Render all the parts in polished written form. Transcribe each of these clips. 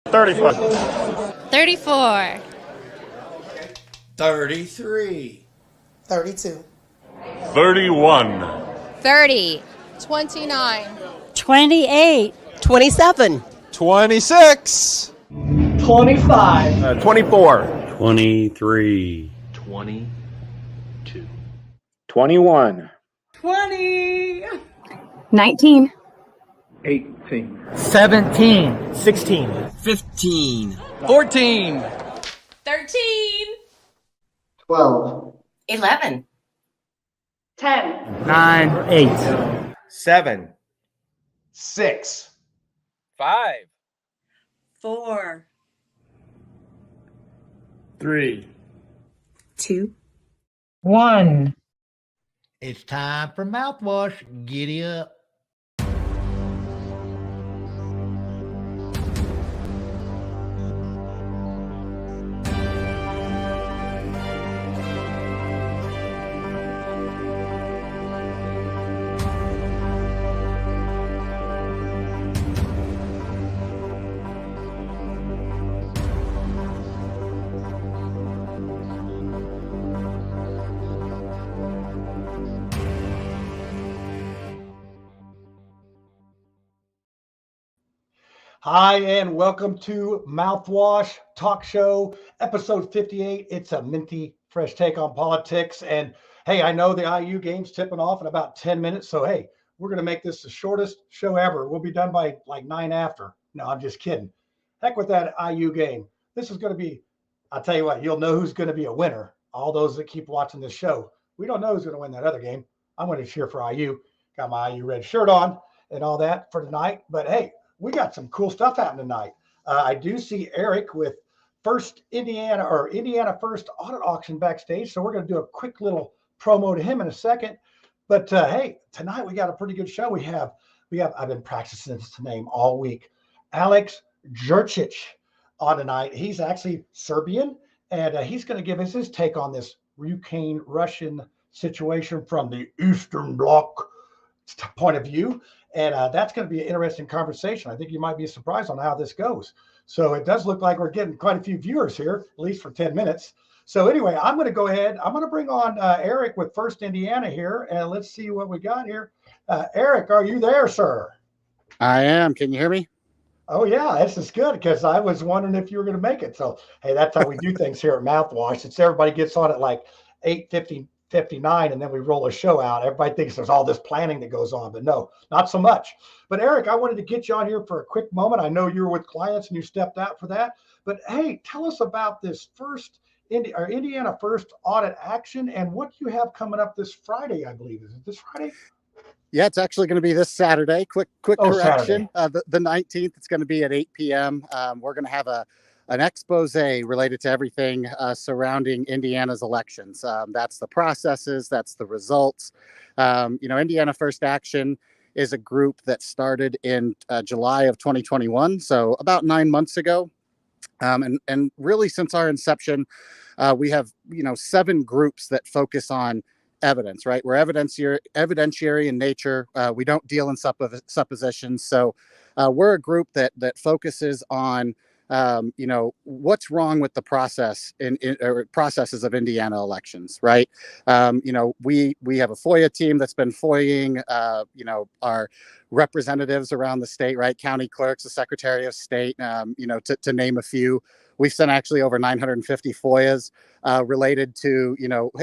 35. 34. 33. 32. 31. 30. 29. 28. 27. 26. 25. 24. 23. 22. 21. 20. 19. 18. 17. 16. 15. 14. 13. 12. 11. 10. 9. 8. 7. 6. 5. 4. 3. 2. 1. It's time for mouthwash. Giddy up. Hi, and welcome to Mouthwash Talk Show, episode 58. It's a minty, fresh take on politics. And hey, I know the IU game's tipping off in about 10 minutes. So, hey, we're going to make this the shortest show ever. We'll be done by like 9 after. No, I'm just kidding. Heck with that IU game. This is going to be, I'll tell you what, you'll know who's going to be a winner. All those that keep watching this show. We don't know who's going to win that other game. I'm going to cheer for IU. Got my IU red shirt on and all that for tonight. But hey, we got some cool stuff happening tonight. I do see Eric with Indiana First Audit Auction backstage. So we're going to do a quick little promo to him in a second. But hey, tonight we got a pretty good show. We have I've been practicing this name all week. Alex Jurcic on tonight. He's actually Serbian, and he's going to give us his take on this Ukraine-Russian situation from the Eastern Bloc point of view. And that's going to be an interesting conversation. I think you might be surprised on how this goes. So it does look like we're getting quite a few viewers here, at least for 10 minutes. So anyway, I'm going to go ahead. I'm going to bring on Eric with First Indiana here, and let's see what we got here. Eric, are you there, sir? I am. Can you hear me? Oh, yeah, this is good because I was wondering if you were going to make it. So, hey, that's how we do things here at Mouthwash. It's everybody gets on at like 8:59, and then we roll a show out. Everybody thinks there's all this planning that goes on, but no, not so much. But Eric, I wanted to get you on here for a quick moment. I know you're with clients and you stepped out for that, but hey, tell us about this Indiana First Audit Action and what you have coming up this Friday, I believe. Is it this Friday? Yeah, it's actually going to be this Saturday. Quick correction. Saturday. The 19th, it's going to be at 8 p.m. We're going to have an expose related to everything surrounding Indiana's elections. That's the processes, that's the results. Indiana First Action is a group that started in July of 2021, so about 9 months ago. And really since our inception, we have 7 groups that focus on evidence, right? We're evidentiary in nature. We don't deal in suppositions. So we're a group that focuses on what's wrong with the processes of Indiana elections, right? We have a FOIA team that's been FOIAing, our representatives around the state, right? County clerks, the Secretary of State, to name a few. We've sent actually over 950 FOIAs related to,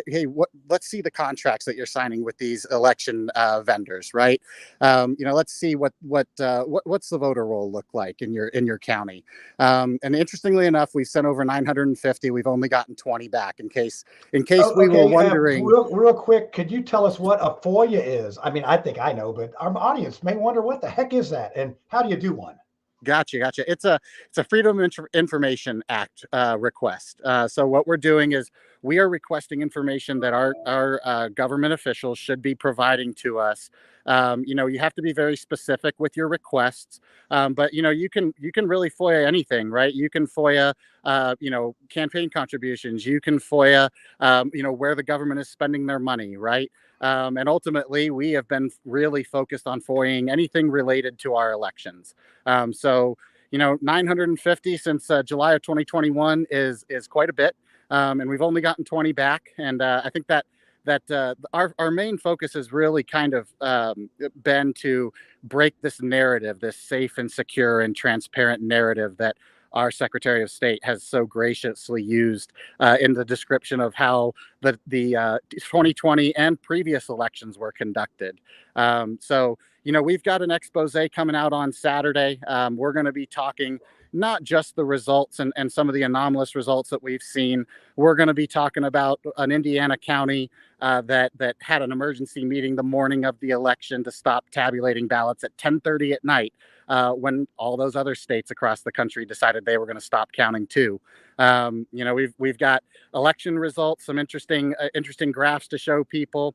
hey, let's see the contracts that you're signing with these election vendors, right? Let's see what's the voter roll look like in your county. And interestingly enough, we've sent over 950. We've only gotten 20 back in case we were wondering. Real quick, could you tell us what a FOIA is? I mean, I think I know, but our audience may wonder what the heck is that and how do you do one? Gotcha. It's a Freedom of Information Act request. So what we're doing is we are requesting information that our government officials should be providing to us. You have to be very specific with your requests, but you can really FOIA anything, right? You can FOIA campaign contributions. You can FOIA where the government is spending their money, right? And ultimately, we have been really focused on FOIAing anything related to our elections. So 950 since July of 2021 is quite a bit, and we've only gotten 20 back. And I think that our main focus has really kind of been to break this narrative, this safe and secure and transparent narrative that our Secretary of State has so graciously used in the description of how the 2020 and previous elections were conducted. So, we've got an expose coming out on Saturday. We're going to be talking not just the results and some of the anomalous results that we've seen. We're going to be talking about an Indiana county that had an emergency meeting the morning of the election to stop tabulating ballots at 10:30 at night, when all those other states across the country decided they were going to stop counting too. We've got election results, some interesting graphs to show people.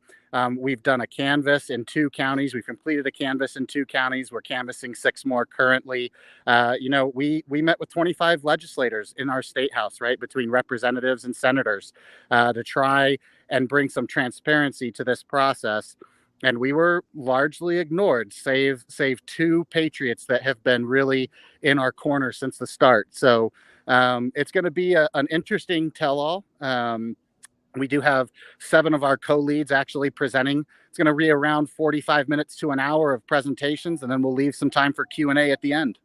We've done a canvass in 2 counties. We've completed a canvass in 2 counties. We're canvassing 6 more currently. We met with 25 legislators in our state house, right, between representatives and senators, to try and bring some transparency to this process. And we were largely ignored, save 2 patriots that have been really in our corner since the start. So it's going to be an interesting tell-all. We do have 7 of our co-leads actually presenting. It's going to be around 45 minutes to an hour of presentations, and then we'll leave some time for Q&A at the end.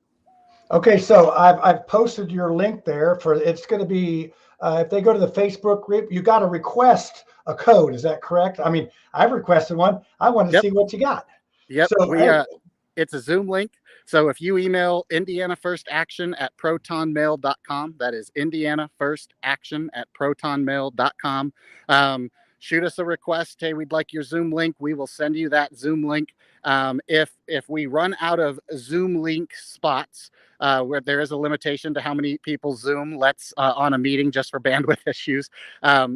Okay, so I've posted your link there for, it's going to be, if they go to the Facebook group, you got to request a code. Is that correct? I mean, I've requested one. I want to see what you got. Yep. So it's a Zoom link. So if you email indianaFirstAction@protonmail.com, that is indianaFirstAction@protonmail.com. Shoot us a request. Hey, we'd like your Zoom link. We will send you that Zoom link. If we run out of Zoom link spots, where there is a limitation to how many people Zoom lets on a meeting just for bandwidth issues,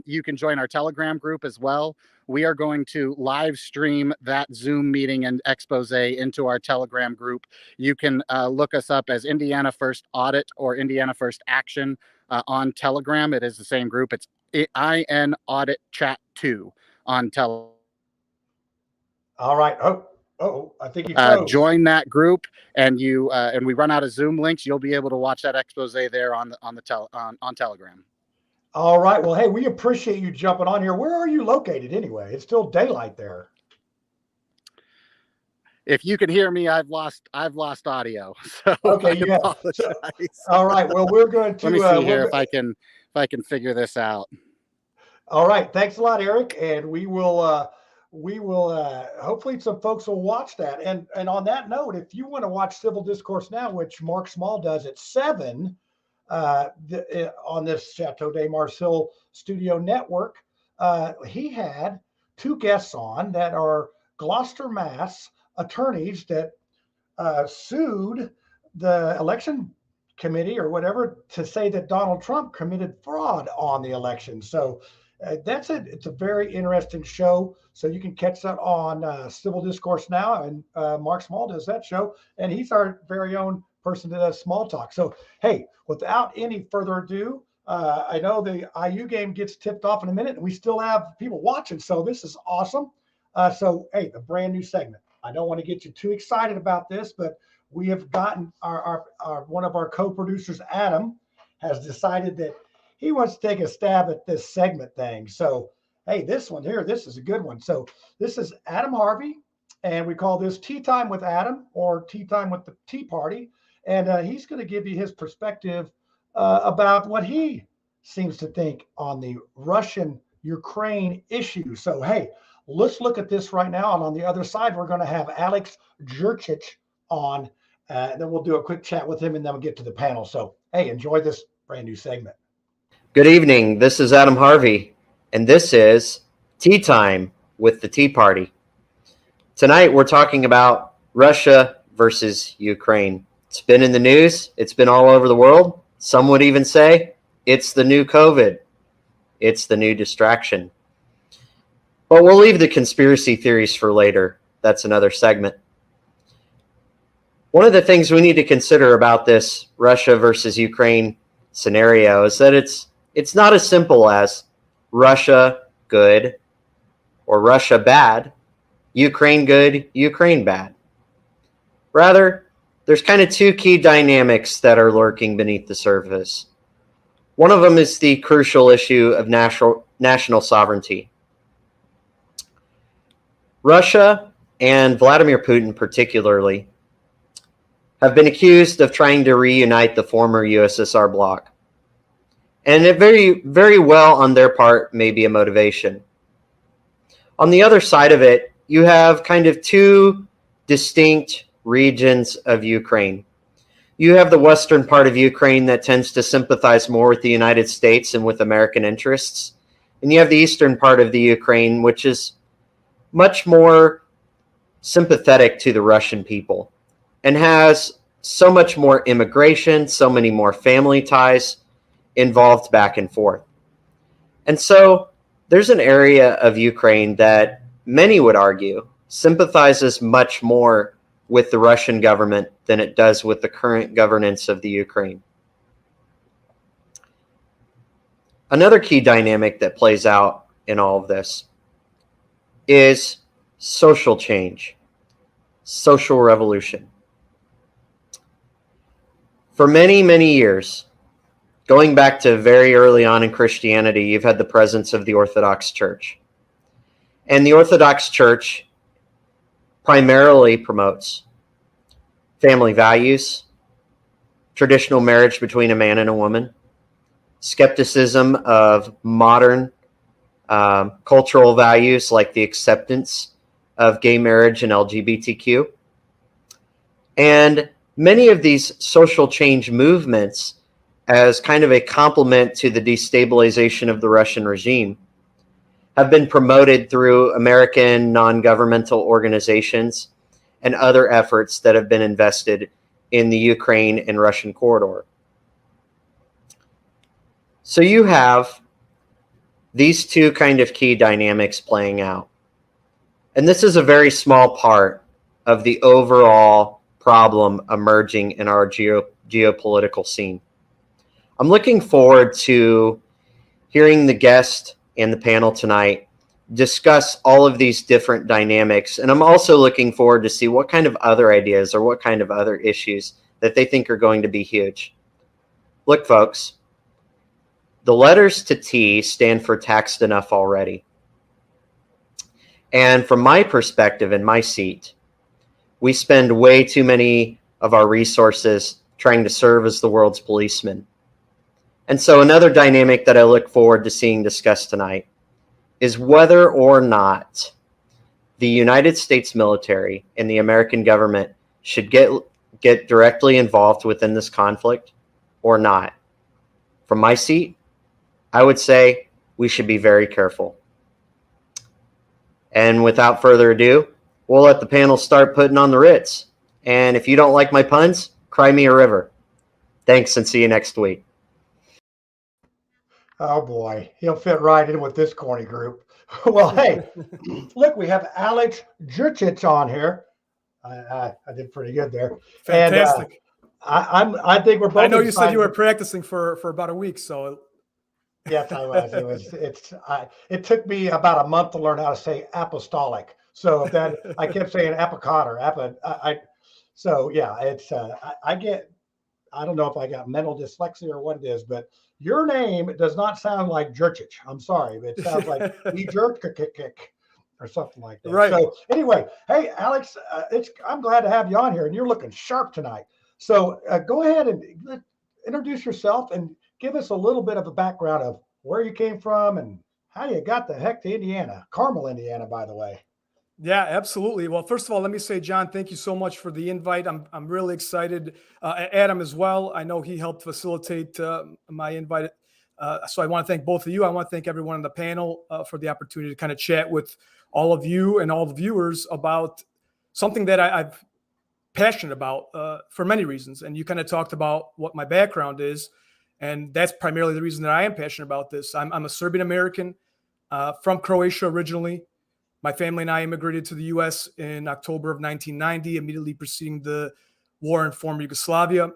you can join our Telegram group as well. We are going to live stream that Zoom meeting and expose into our Telegram group. You can look us up as Indiana First Audit or Indiana First Action on Telegram. It is the same group. It's IN Audit Chat 2 on Telegram. All right. Oh, I think you froze. Join that group, and we run out of Zoom links. You'll be able to watch that expose there on Telegram. All right. Well, hey, we appreciate you jumping on here. Where are you located anyway? It's still daylight there. If you can hear me, I've lost audio. So okay, I apologize. All right. Well, we're going to let me see here if I can figure this out. All right. Thanks a lot, Eric. And we will hopefully some folks will watch that. And on that note, if you want to watch Civil Discourse Now, which Mark Small does at 7 on this Chateau de Marseille Studio Network, he had 2 guests on that are Gloucester, Mass attorneys that sued the election committee or whatever to say that Donald Trump committed fraud on the election. So it's a very interesting show. So you can catch that on Civil Discourse Now, and Mark Small does that show, and he's our very own person that does Small Talk. So hey, without any further ado, I know the IU game gets tipped off in a minute, and we still have people watching, so this is awesome. So hey, the brand new segment. I don't want to get you too excited about this, but we have gotten our one of our co-producers, Adam, has decided that he wants to take a stab at this segment thing. So, hey, this one here, this is a good one. So this is Adam Harvey, and we call this Tea Time with Adam, or Tea Time with the Tea Party. And he's going to give you his perspective about what he seems to think on the Russian-Ukraine issue. So, hey, let's look at this right now. And on the other side, we're going to have Alex Jurcic on. Then we'll do a quick chat with him, and then we'll get to the panel. So, hey, enjoy this brand new segment. Good evening. This is Adam Harvey, and this is Tea Time with the Tea Party. Tonight, we're talking about Russia versus Ukraine. It's been in the news. It's been all over the world. Some would even say it's the new COVID. It's the new distraction. But we'll leave the conspiracy theories for later. That's another segment. One of the things we need to consider about this Russia versus Ukraine scenario is that it's not as simple as Russia good or Russia bad, Ukraine good, Ukraine bad. Rather, there's kind of two key dynamics that are lurking beneath the surface. One of them is the crucial issue of national sovereignty. Russia, and Vladimir Putin particularly, have been accused of trying to reunite the former USSR bloc. And it very, very well on their part may be a motivation. On the other side of it, you have kind of two distinct regions of Ukraine. You have the western part of Ukraine that tends to sympathize more with the United States and with American interests. And you have the eastern part of the Ukraine, which is much more sympathetic to the Russian people and has so much more immigration, so many more family ties involved back and forth. And so there's an area of Ukraine that many would argue sympathizes much more with the Russian government than it does with the current governance of the Ukraine. Another key dynamic that plays out in all of this is social change, social revolution. For many, many years, going back to very early on in Christianity, you've had the presence of the Orthodox Church. And the Orthodox Church primarily promotes family values, traditional marriage between a man and a woman, skepticism of modern cultural values like the acceptance of gay marriage and LGBTQ. And many of these social change movements, as kind of a complement to the destabilization of the Russian regime, have been promoted through American non-governmental organizations and other efforts that have been invested in the Ukraine and Russian corridor. So you have these two kind of key dynamics playing out. And this is a very small part of the overall problem emerging in our geopolitical scene. I'm looking forward to hearing the guest and the panel tonight discuss all of these different dynamics. And I'm also looking forward to see what kind of other ideas or what kind of other issues that they think are going to be huge. Look, folks, the letters to T stand for taxed enough already. And from my perspective in my seat, we spend way too many of our resources trying to serve as the world's policemen. And so another dynamic that I look forward to seeing discussed tonight is whether or not the United States military and the American government should get directly involved within this conflict or not. From my seat, I would say we should be very careful. And without further ado, we'll let the panel start putting on the Ritz. And if you don't like my puns, cry me a river. Thanks, and see you next week. Oh boy, he'll fit right in with this corny group. Well, hey, look, we have Alex Jurcic on here. I did pretty good there. Fantastic. And I think we're both. I know you said you were practicing for about a week, so. Yes, I was. It took me about a month to learn how to say apostolic. So that I kept saying apricot or so yeah, it's I don't know if I got mental dyslexia or what it is, but your name does not sound like Jurcic. I'm sorry, but it sounds like kick or something like that. Right. So anyway, hey Alex, I'm glad to have you on here, and you're looking sharp tonight. So go ahead and introduce yourself and give us a little bit of a background of where you came from and how you got the heck to Indiana, Carmel, Indiana, by the way. Yeah, absolutely. Well, first of all, let me say, John, thank you so much for the invite. I'm really excited. Adam as well. I know he helped facilitate my invite. So I want to thank both of you. I want to thank everyone on the panel for the opportunity to kind of chat with all of you and all the viewers about something that I'm passionate about for many reasons. And you kind of talked about what my background is. And that's primarily the reason that I am passionate about this. I'm a Serbian American from Croatia originally. My family and I immigrated to the U.S. in October of 1990, immediately preceding the war in former Yugoslavia.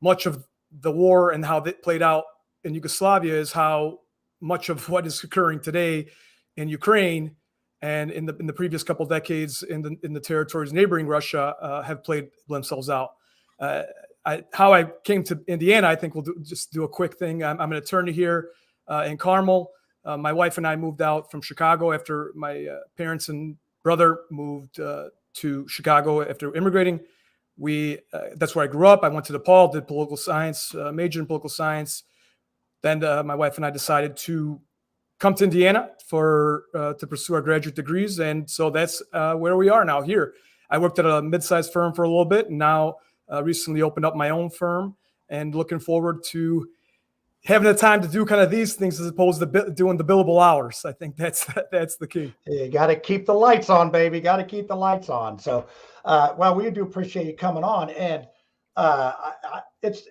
Much of the war and how that played out in Yugoslavia is how much of what is occurring today in Ukraine and in the previous couple of decades in the territories neighboring Russia have played themselves out. How I came to Indiana, I think we'll just do a quick thing. I'm an attorney here in Carmel. My wife and I moved out from Chicago after my parents and brother moved to Chicago after immigrating. That's where I grew up. I went to DePaul, did political science, major in political science. Then my wife and I decided to come to Indiana to pursue our graduate degrees. And so that's where we are now here. I worked at a mid-sized firm for a little bit, and now recently opened up my own firm, and looking forward to having the time to do kind of these things as opposed to doing the billable hours. I think that's the key. You got to keep the lights on, baby. Got to keep the lights on. So, well, we do appreciate you coming on. And it's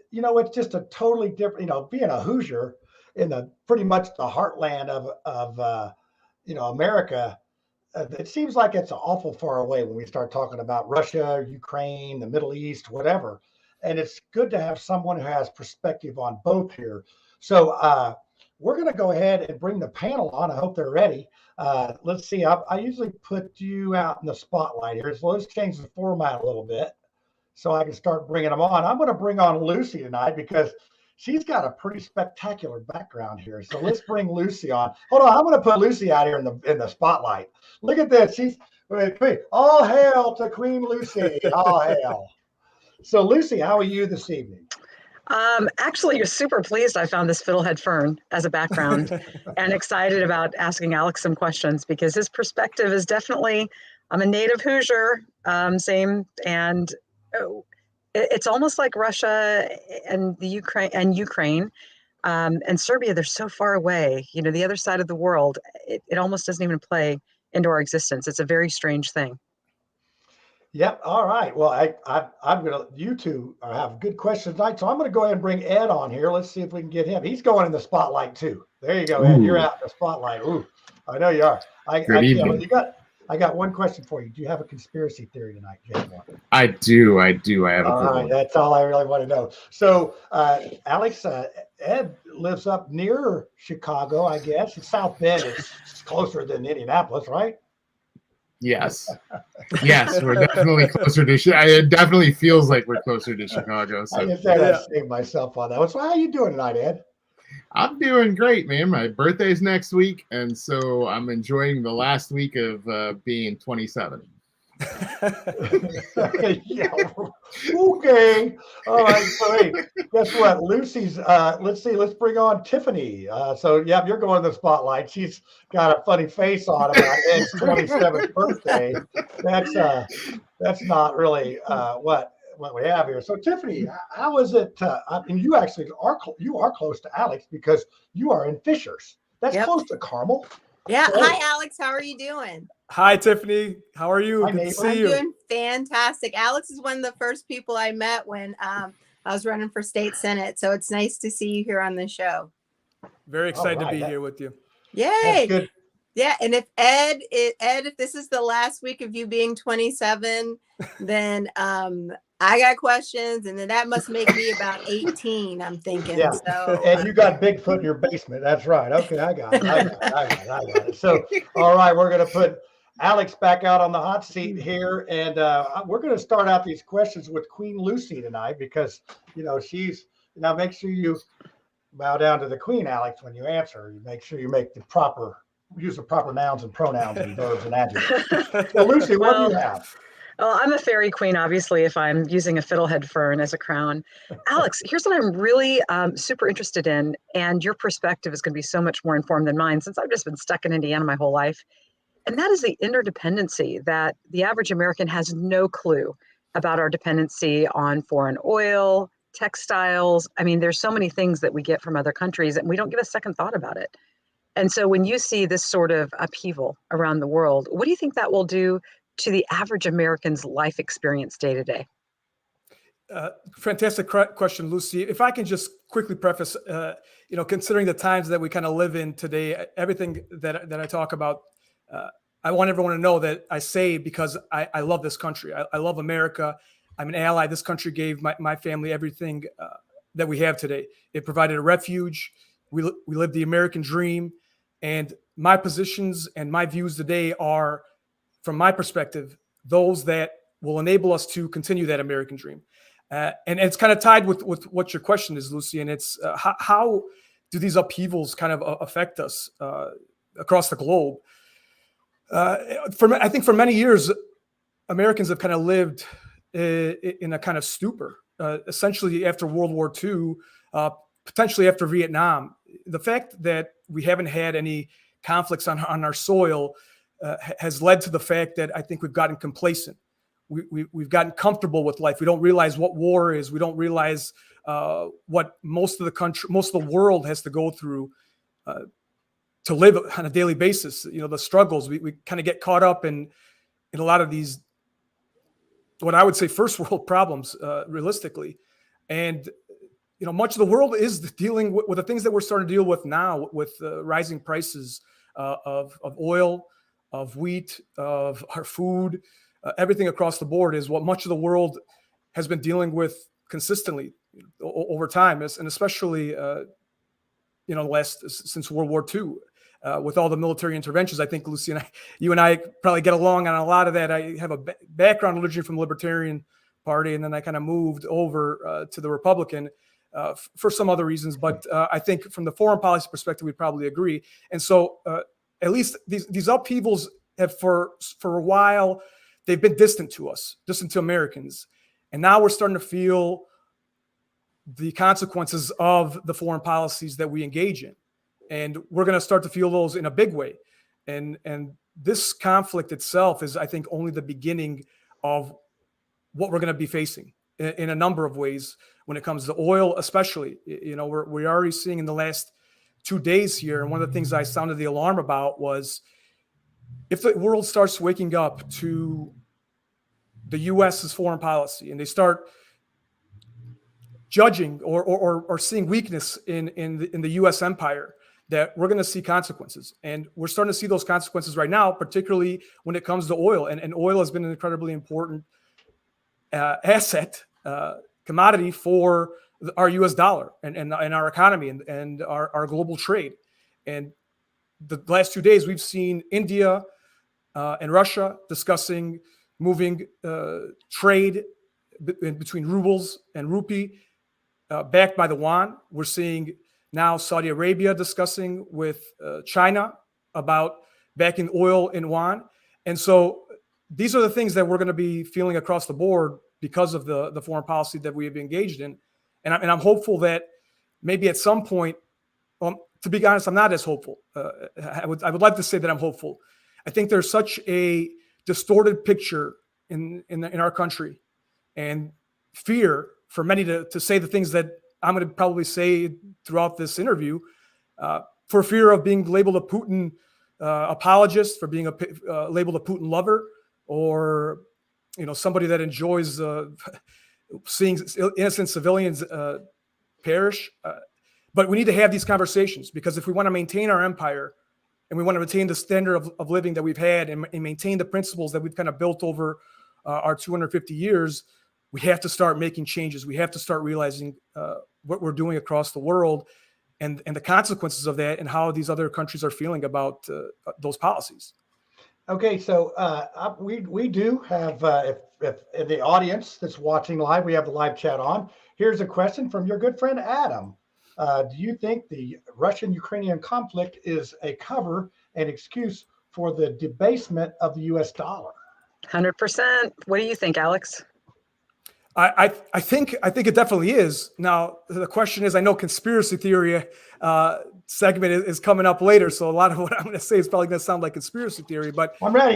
just a totally different, being a Hoosier in pretty much the heartland of America. It seems like it's awful far away when we start talking about Russia, Ukraine, the Middle East, whatever. And it's good to have someone who has perspective on both here. So we're going to go ahead and bring the panel on. I hope they're ready. Let's see. I usually put you out in the spotlight here. So let's change the format a little bit so I can start bringing them on. I'm going to bring on Lucy tonight because she's got a pretty spectacular background here. So let's bring Lucy on. Hold on. I'm going to put Lucy out here in the spotlight. Look at this. She's all hail to Queen Lucy. All hail. So Lucy, how are you this evening? Actually, you're super pleased I found this fiddlehead fern as a background and excited about asking Alex some questions because his perspective is definitely, I'm a native Hoosier, same. And it's almost like Russia and the Ukraine and Serbia. They're so far away, the other side of the world. It almost doesn't even play into our existence. It's a very strange thing. Yep. All right. Well, you two have good questions tonight. So I'm going to go ahead and bring Ed on here. Let's see if we can get him. He's going in the spotlight too. There you go, Ed. You're out in the spotlight. Ooh, I know you are. I got one question for you. Do you have a conspiracy theory tonight? Do you have one? I do. I have a all right. That's all I really want to know. So, Alex, Ed lives up near Chicago, I guess. South Bend is closer than Indianapolis, right? Yes. Yes, we're definitely closer to Chicago. It definitely feels like we're closer to Chicago. So. I just had to save myself on that. So how are you doing tonight, Ed? I'm doing great, man. My birthday's next week, and so I'm enjoying the last week of being 27. Yeah. Okay. All right. So hey, guess what? Lucy's. Let's bring on Tiffany. So yeah, you're going to the spotlight. She's got a funny face on about Ed's 27th birthday. That's not really what we have here. So Tiffany, how is it? You actually are close to Alex because you are in Fishers. That's close to Carmel. Yeah. So, hi, Alex. How are you doing? Hi, Tiffany. How are you? Good to see you. I'm doing fantastic. Alex is one of the first people I met when I was running for state senate. So it's nice to see you here on the show. Very excited to be here with you. Yay. That's good. Yeah. And if Ed, if this is the last week of you being 27, then I got questions, and then that must make me about 18, I'm thinking. Yeah. So. And you got Bigfoot in your basement. That's right. Okay, I got it. So, all right, we're going to put Alex back out on the hot seat here, and we're going to start out these questions with Queen Lucy tonight because, she's – now make sure you bow down to the Queen, Alex, when you answer. You make sure you use the proper nouns and pronouns and verbs and adjectives. So, Lucy, what do you have? Well, I'm a fairy queen, obviously, if I'm using a fiddlehead fern as a crown. Alex, here's what I'm really super interested in, and your perspective is going to be so much more informed than mine since I've just been stuck in Indiana my whole life. And that is the interdependency that the average American has no clue about our dependency on foreign oil, textiles. I mean, there's so many things that we get from other countries, and we don't give a second thought about it. And so when you see this sort of upheaval around the world, what do you think that will do to the average American's life experience day to day? Fantastic question, Lucy. If I can just quickly preface, considering the times that we kind of live in today, everything that I talk about, I want everyone to know that I say because I love this country. I love America. I'm an ally. This country gave my family everything that we have today. It provided a refuge. We lived the American dream. And my positions and my views today are, from my perspective, those that will enable us to continue that American dream. And it's kind of tied with what your question is, Lucy, and it's how do these upheavals kind of affect us across the globe? I think for many years, Americans have kind of lived in a kind of stupor, essentially after World War II, potentially after Vietnam. The fact that we haven't had any conflicts on our soil has led to the fact that I think we've gotten complacent. We've gotten comfortable with life. We don't realize what war is. We don't realize what most of the world has to go through to live on a daily basis. The struggles. We kind of get caught up in a lot of these, what I would say, first world problems, realistically. And much of the world is dealing with the things that we're starting to deal with now, with rising prices of oil, of wheat, of our food. Everything across the board is what much of the world has been dealing with consistently over time, and especially since World War II, with all the military interventions. I think Lucy and you and I probably get along on a lot of that. I have a background originally from the Libertarian Party, and then I kind of moved over to the Republican for some other reasons. But I think from the foreign policy perspective, we probably agree. And so at least these upheavals have for a while, they've been distant to us, distant to Americans. And now we're starting to feel the consequences of the foreign policies that we engage in. And we're going to start to feel those in a big way. And this conflict itself is, I think, only the beginning of what we're going to be facing in a number of ways when it comes to oil, especially. We're already seeing in the last 2 days here. And one of the things I sounded the alarm about was, if the world starts waking up to the U.S.'s foreign policy and they start judging or seeing weakness in the U.S. empire, that we're going to see consequences. And we're starting to see those consequences right now, particularly when it comes to oil. And oil has been an incredibly important asset, commodity for our U.S. dollar and our economy and our global trade. And the last 2 days, we've seen India and Russia discussing moving trade between rubles and rupee backed by the yuan. We're seeing now Saudi Arabia discussing with China about backing oil in yuan. And so these are the things that we're going to be feeling across the board because of the foreign policy that we have engaged in. And I'm hopeful that maybe at some point, to be honest, I'm not as hopeful. I would like to say that I'm hopeful. I think there's such a distorted picture in our country, and fear for many to say the things that I'm going to probably say throughout this interview, for fear of being labeled a Putin apologist, for being labeled a Putin lover, or somebody that enjoys seeing innocent civilians perish. But we need to have these conversations, because if we want to maintain our empire and we want to maintain the standard of living that we've had and maintain the principles that we've kind of built over our 250 years, we have to start making changes. We have to start realizing what we're doing across the world and the consequences of that, and how these other countries are feeling about those policies. Okay, so we do have, if in the audience that's watching live, we have the live chat on. Here's a question from your good friend Adam. Do you think the Russian-Ukrainian conflict is a cover and excuse for the debasement of the U.S. dollar? 100%. What do you think, Alex? I think it definitely is. Now, the question is, I know conspiracy theory segment is coming up later, so a lot of what I'm going to say is probably going to sound like conspiracy theory. But I'm ready.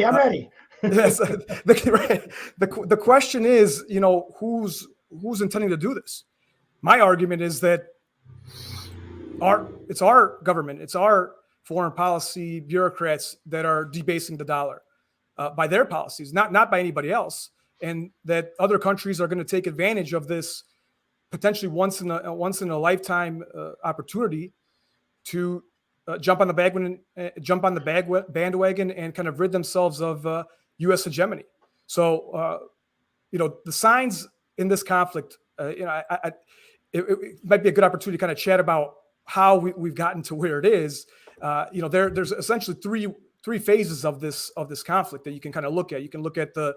Yes, the question is, who's intending to do this? My argument is that it's our government, it's our foreign policy bureaucrats that are debasing the dollar by their policies, not by anybody else. And that other countries are going to take advantage of this potentially once in a lifetime opportunity to jump on the bandwagon and kind of rid themselves of U.S. hegemony. So, the signs in this conflict, it might be a good opportunity to kind of chat about how we've gotten to where it is. There's essentially three phases of this conflict that you can kind of look at. You can look at the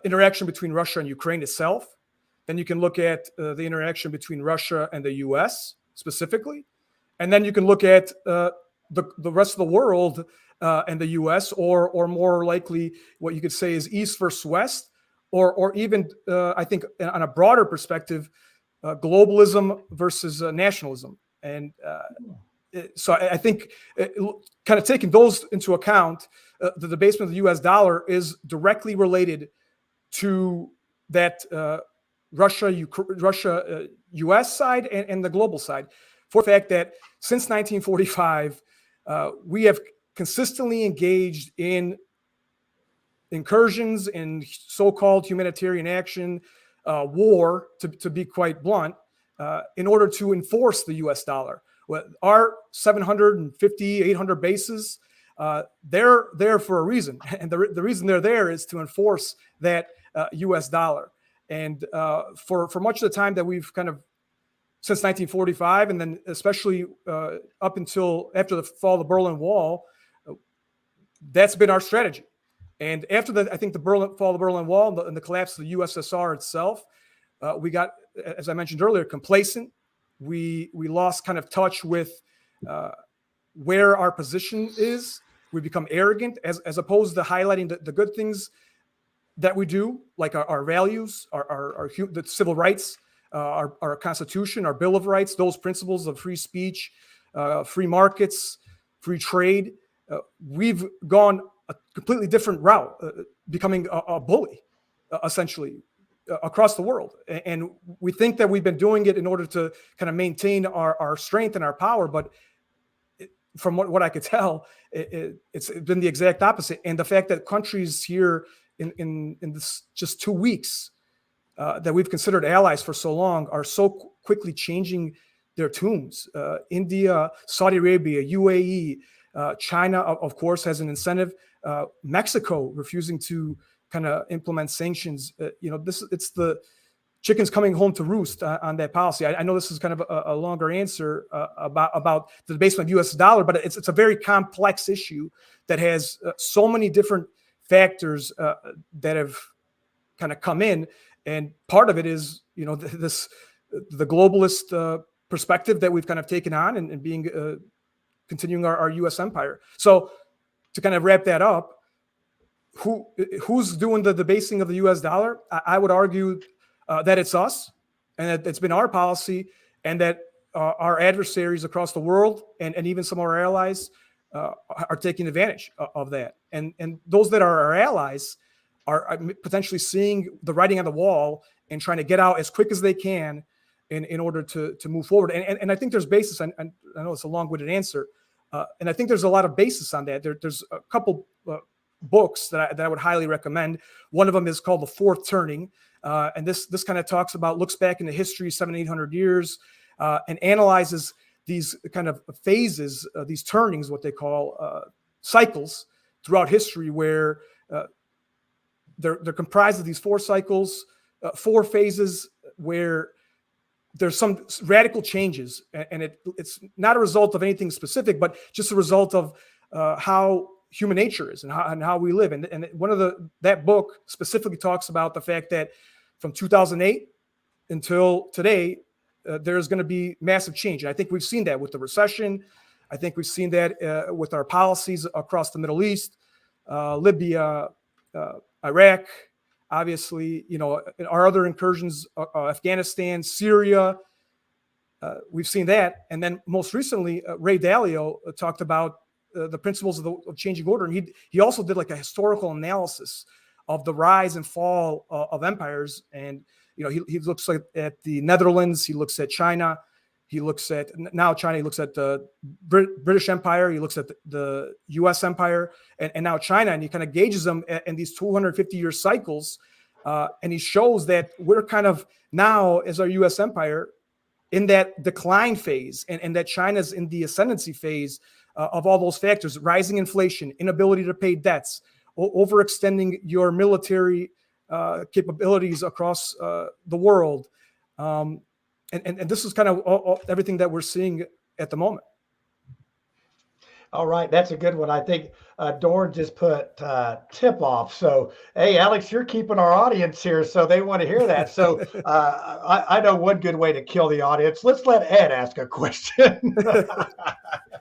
interaction between Russia and Ukraine itself. Then you can look at the interaction between Russia and the U.S. specifically. And then you can look at the rest of the world and the U.S., or more likely what you could say is East versus West, or even, I think, on a broader perspective, globalism versus nationalism. And so I think kind of taking those into account, the debasement of the U.S. dollar is directly related to that Russia, U.S. side and the global side, for the fact that since 1945, we have consistently engaged in incursions in so-called humanitarian action, war, to be quite blunt, in order to enforce the U.S. dollar. Our 750, 800 bases, they're there for a reason. And the reason they're there is to enforce that U.S. dollar. And for much of the time that we've kind of, since 1945, and then especially up until after the fall of the Berlin Wall, that's been our strategy. And after I think the fall of the Berlin Wall and the collapse of the USSR itself, we got, as I mentioned earlier, complacent. We lost kind of touch with where our position is. We become arrogant as opposed to highlighting the good things that we do, like our values, the civil rights, our Constitution, our Bill of Rights, those principles of free speech, free markets, free trade. We've gone a completely different route, becoming a bully, essentially, across the world. And we think that we've been doing it in order to kind of maintain our strength and our power. But from what I could tell, it's been the exact opposite. And the fact that countries here in this just 2 weeks that we've considered allies for so long are so quickly changing their tunes. India, Saudi Arabia, UAE, China, of course, has an incentive. Mexico refusing to kind of implement sanctions. It's the chickens coming home to roost on that policy. I know this is kind of a longer answer about the debasement of the U.S. dollar, but it's a very complex issue that has so many different factors that have kind of come in. And part of it is, the globalist perspective that we've kind of taken on and being continuing our U.S. empire. So to kind of wrap that up, who's doing the debasing of the U.S. dollar? I would argue that it's us, and that it's been our policy, and that our adversaries across the world and even some of our allies are taking advantage of that. And those that are our allies are potentially seeing the writing on the wall and trying to get out as quick as they can in order to move forward. And I think there's basis. I know it's a long-winded answer. And I think there's a lot of basis on that. There's a couple books that I would highly recommend. One of them is called The Fourth Turning. And this kind of looks back into history, 700-800 years, and analyzes these kind of phases, these turnings, what they call cycles throughout history, where they're comprised of these 4 cycles, 4 phases where there's some radical changes, and it's not a result of anything specific, but just a result of how human nature is and how we live. And one of that book specifically talks about the fact that from 2008 until today, there's going to be massive change. And I think we've seen that with the recession. I think we've seen that with our policies across the Middle East, Libya, Iraq, obviously, our other incursions, Afghanistan, Syria, we've seen that. And then most recently, Ray Dalio talked about the principles of changing order. And he also did like a historical analysis of the rise and fall of empires. And, he looks at the Netherlands, he looks at China, he looks at the British Empire, he looks at the US Empire, and now China, and he kind of gauges them in these 250-year cycles. And he shows that we're kind of now, as our US Empire, in that decline phase, and that China's in the ascendancy phase of all those factors: rising inflation, inability to pay debts, overextending your military capabilities across the world. And this is kind of everything that we're seeing at the moment. All right, that's a good one. I think Dorn just put tip off. So, hey, Alex, you're keeping our audience here, so they want to hear that. So, I know one good way to kill the audience. Let's let Ed ask a question.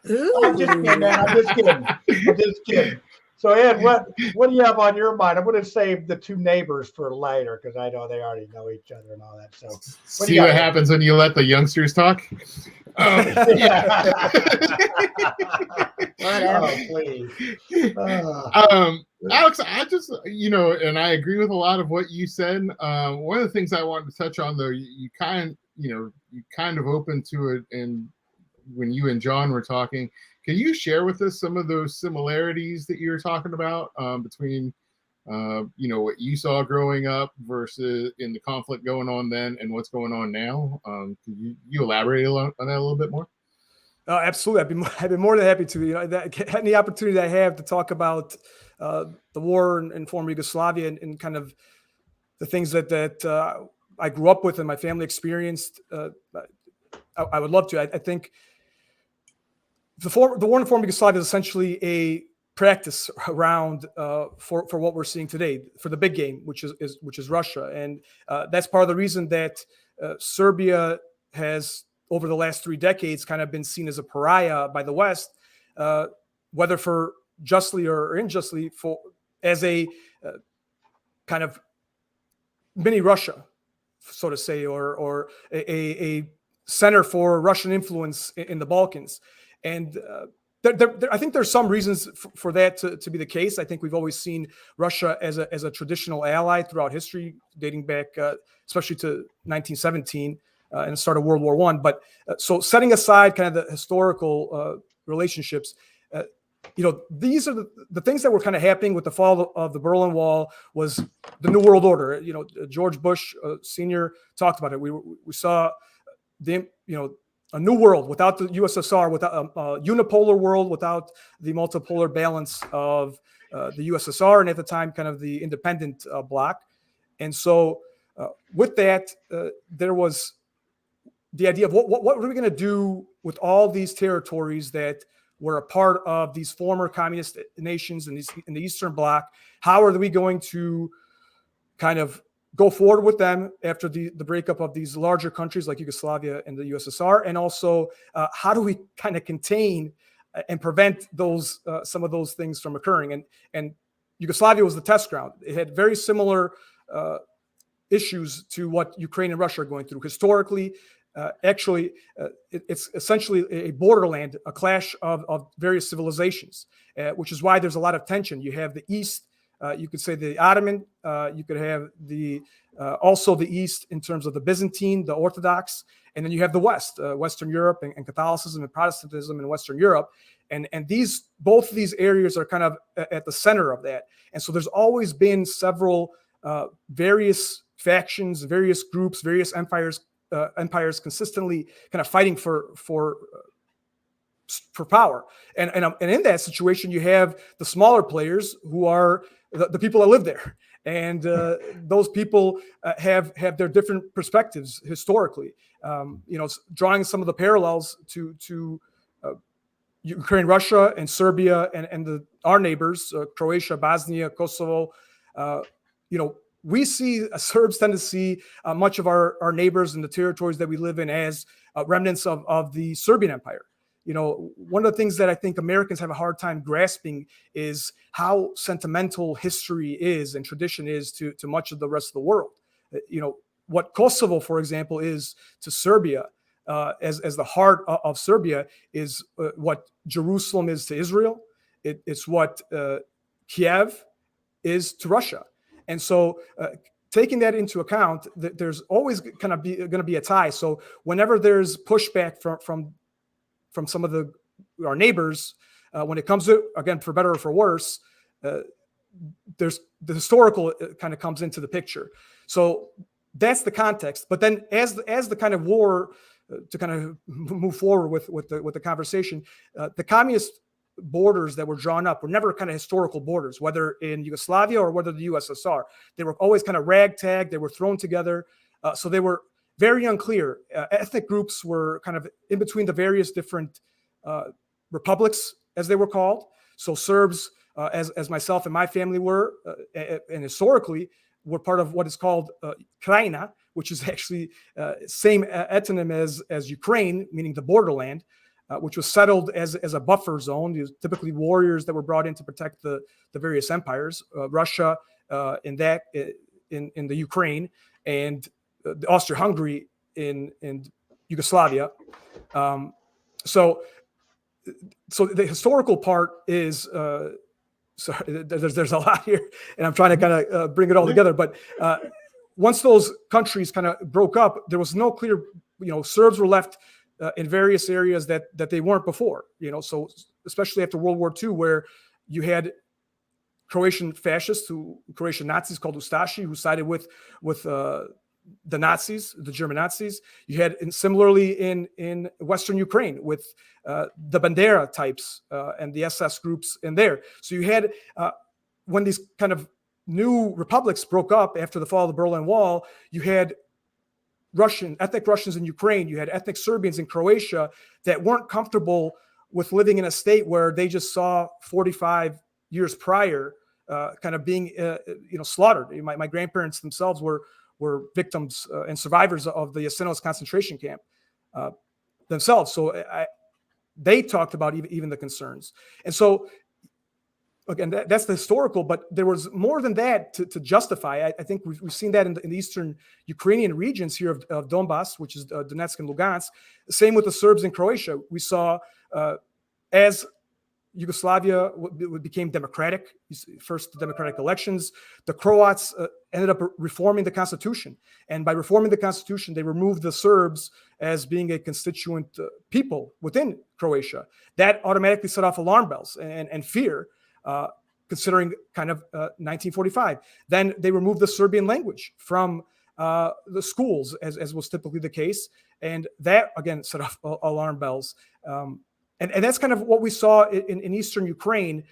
I'm just kidding, man. I'm just kidding. I'm just kidding. So, Ed, what do you have on your mind? I'm going to save the two neighbors for later because I know they already know each other and all that. So, See what happens when you let the youngsters talk. Yeah. Whatever. Oh, please. Alex, I just, and I agree with a lot of what you said. One of the things I wanted to touch on, though, you kind of opened to it, and when you and John were talking, can you share with us some of those similarities that you were talking about between, what you saw growing up versus in the conflict going on then and what's going on now? Can you elaborate on that a little bit more? Absolutely. I'd be more than happy to. Any opportunity that I have to talk about the war in former Yugoslavia and kind of the things that I grew up with and my family experienced, I would love to. I think the war in former Yugoslavia is essentially a practice round for what we're seeing today for the big game, which is Russia, and that's part of the reason that Serbia has, over the last 3 decades, kind of been seen as a pariah by the West, whether for justly or unjustly, as a kind of mini Russia, so to say, or a center for Russian influence in the Balkans. And I think there's some reasons for that to be the case. I think we've always seen Russia as a traditional ally throughout history, dating back especially to 1917. And the start of World War I. But so setting aside kind of the historical relationships, these are the things that were kind of happening with the fall of the Berlin Wall was the New World Order. George Bush Sr. talked about it. We saw a new world without the USSR, without a unipolar world, without the multipolar balance of the USSR, and at the time, kind of the independent bloc. And so with that, there was the idea of what are we going to do with all these territories that were a part of these former communist nations in the Eastern Bloc? How are we going to kind of go forward with them after the breakup of these larger countries like Yugoslavia and the USSR? And also, how do we kind of contain and prevent those some of those things from occurring? And Yugoslavia was the test ground. It had very similar issues to what Ukraine and Russia are going through historically. It's essentially a borderland, a clash of various civilizations, which is why there's a lot of tension. You have the East, you could say the Ottoman, you could have also the East in terms of the Byzantine, the Orthodox, and then you have the West, Western Europe and Catholicism and Protestantism in Western Europe. And both of these areas are kind of at the center of that. And so there's always been several various factions, various groups, various empires consistently kind of fighting for power. And in that situation, you have the smaller players who are the people that live there. And those people have their different perspectives historically. Drawing some of the parallels to Ukraine, Russia, and Serbia, and our neighbors, Croatia, Bosnia, Kosovo. We see Serbs tend to see much of our neighbors and the territories that we live in as remnants of the Serbian Empire. One of the things that I think Americans have a hard time grasping is how sentimental history is and tradition is to much of the rest of the world. What Kosovo, for example, is to Serbia, as the heart of Serbia, is what Jerusalem is to Israel. It's what Kiev is to Russia. And so taking that into account, there's always going to be a tie. So whenever there's pushback from some of our neighbors, when it comes to, again, for better or for worse, there's the historical kind of comes into the picture. So that's the context. But then as the kind of war to kind of move forward with the conversation, the communist borders that were drawn up were never kind of historical borders, whether in Yugoslavia or whether the USSR. They were always kind of ragtag. They were thrown together. So they were very unclear. Ethnic groups were kind of in between the various different republics as they were called. So Serbs, as myself and my family were, and historically, were part of what is called Krajina, which is actually same etonym as Ukraine, meaning the borderland, which was settled as a buffer zone. These typically warriors that were brought in to protect the various empires, Russia in the Ukraine, and Austria-Hungary in Yugoslavia. So the historical part is sorry, there's a lot here, and I'm trying to kind of bring it all together. But once those countries kind of broke up, there was no clear, Serbs were left in various areas that they weren't before. So especially after World War II, where you had Croatian fascists, Croatian Nazis called Ustashi, who sided with the Nazis, the German Nazis. You had, and similarly in Western Ukraine with the Bandera types and the SS groups in there. So you had, when these kind of new republics broke up after the fall of the Berlin Wall, you had ethnic Russians in Ukraine, you had ethnic Serbians in Croatia that weren't comfortable with living in a state where they just saw 45 years prior kind of being slaughtered. My grandparents themselves were victims and survivors of the Jasenovac concentration camp themselves. So they talked about even the concerns. And so, again, that's the historical, but there was more than that to justify. I think we've seen that in the eastern Ukrainian regions here of Donbass, which is Donetsk and Lugansk. Same with the Serbs in Croatia. We saw as Yugoslavia became democratic, first democratic elections, the Croats ended up reforming the constitution. And by reforming the constitution, they removed the Serbs as being a constituent people within Croatia. That automatically set off alarm bells and fear, considering kind of 1945. Then they removed the Serbian language from the schools, as was typically the case. And that, again, set off alarm bells. And that's kind of what we saw in Eastern Ukraine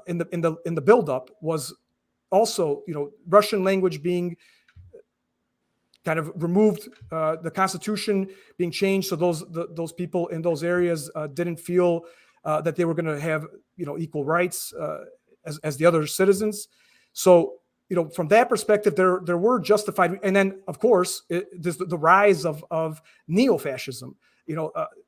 in the buildup, was also, Russian language being kind of removed, the constitution being changed, so those people in those areas didn't feel that they were going to have equal rights as the other citizens. So from that perspective, there were justified, and then of course there's the rise of neo-fascism.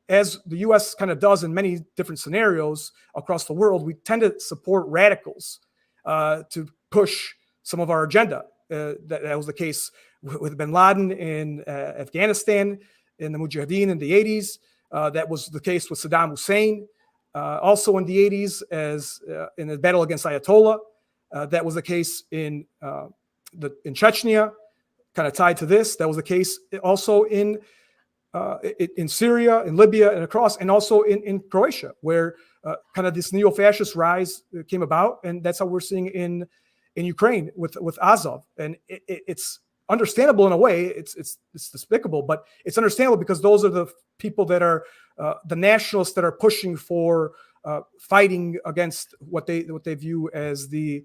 As the U.S. kind of does in many different scenarios across the world, we tend to support radicals to push some of our agenda. That was the case with bin Laden in Afghanistan, in the Mujahideen in the 80s. That was the case with Saddam Hussein, also in the 80s, as in the battle against Ayatollah. That was the case in Chechnya, kind of tied to this. That was the case also in Syria, in Libya, and across, and also in Croatia, where kind of this neo-fascist rise came about, and that's how we're seeing in Ukraine with Azov. And it's understandable in a way. It's despicable, but it's understandable because those are the people that are the nationalists that are pushing for fighting against what they view as the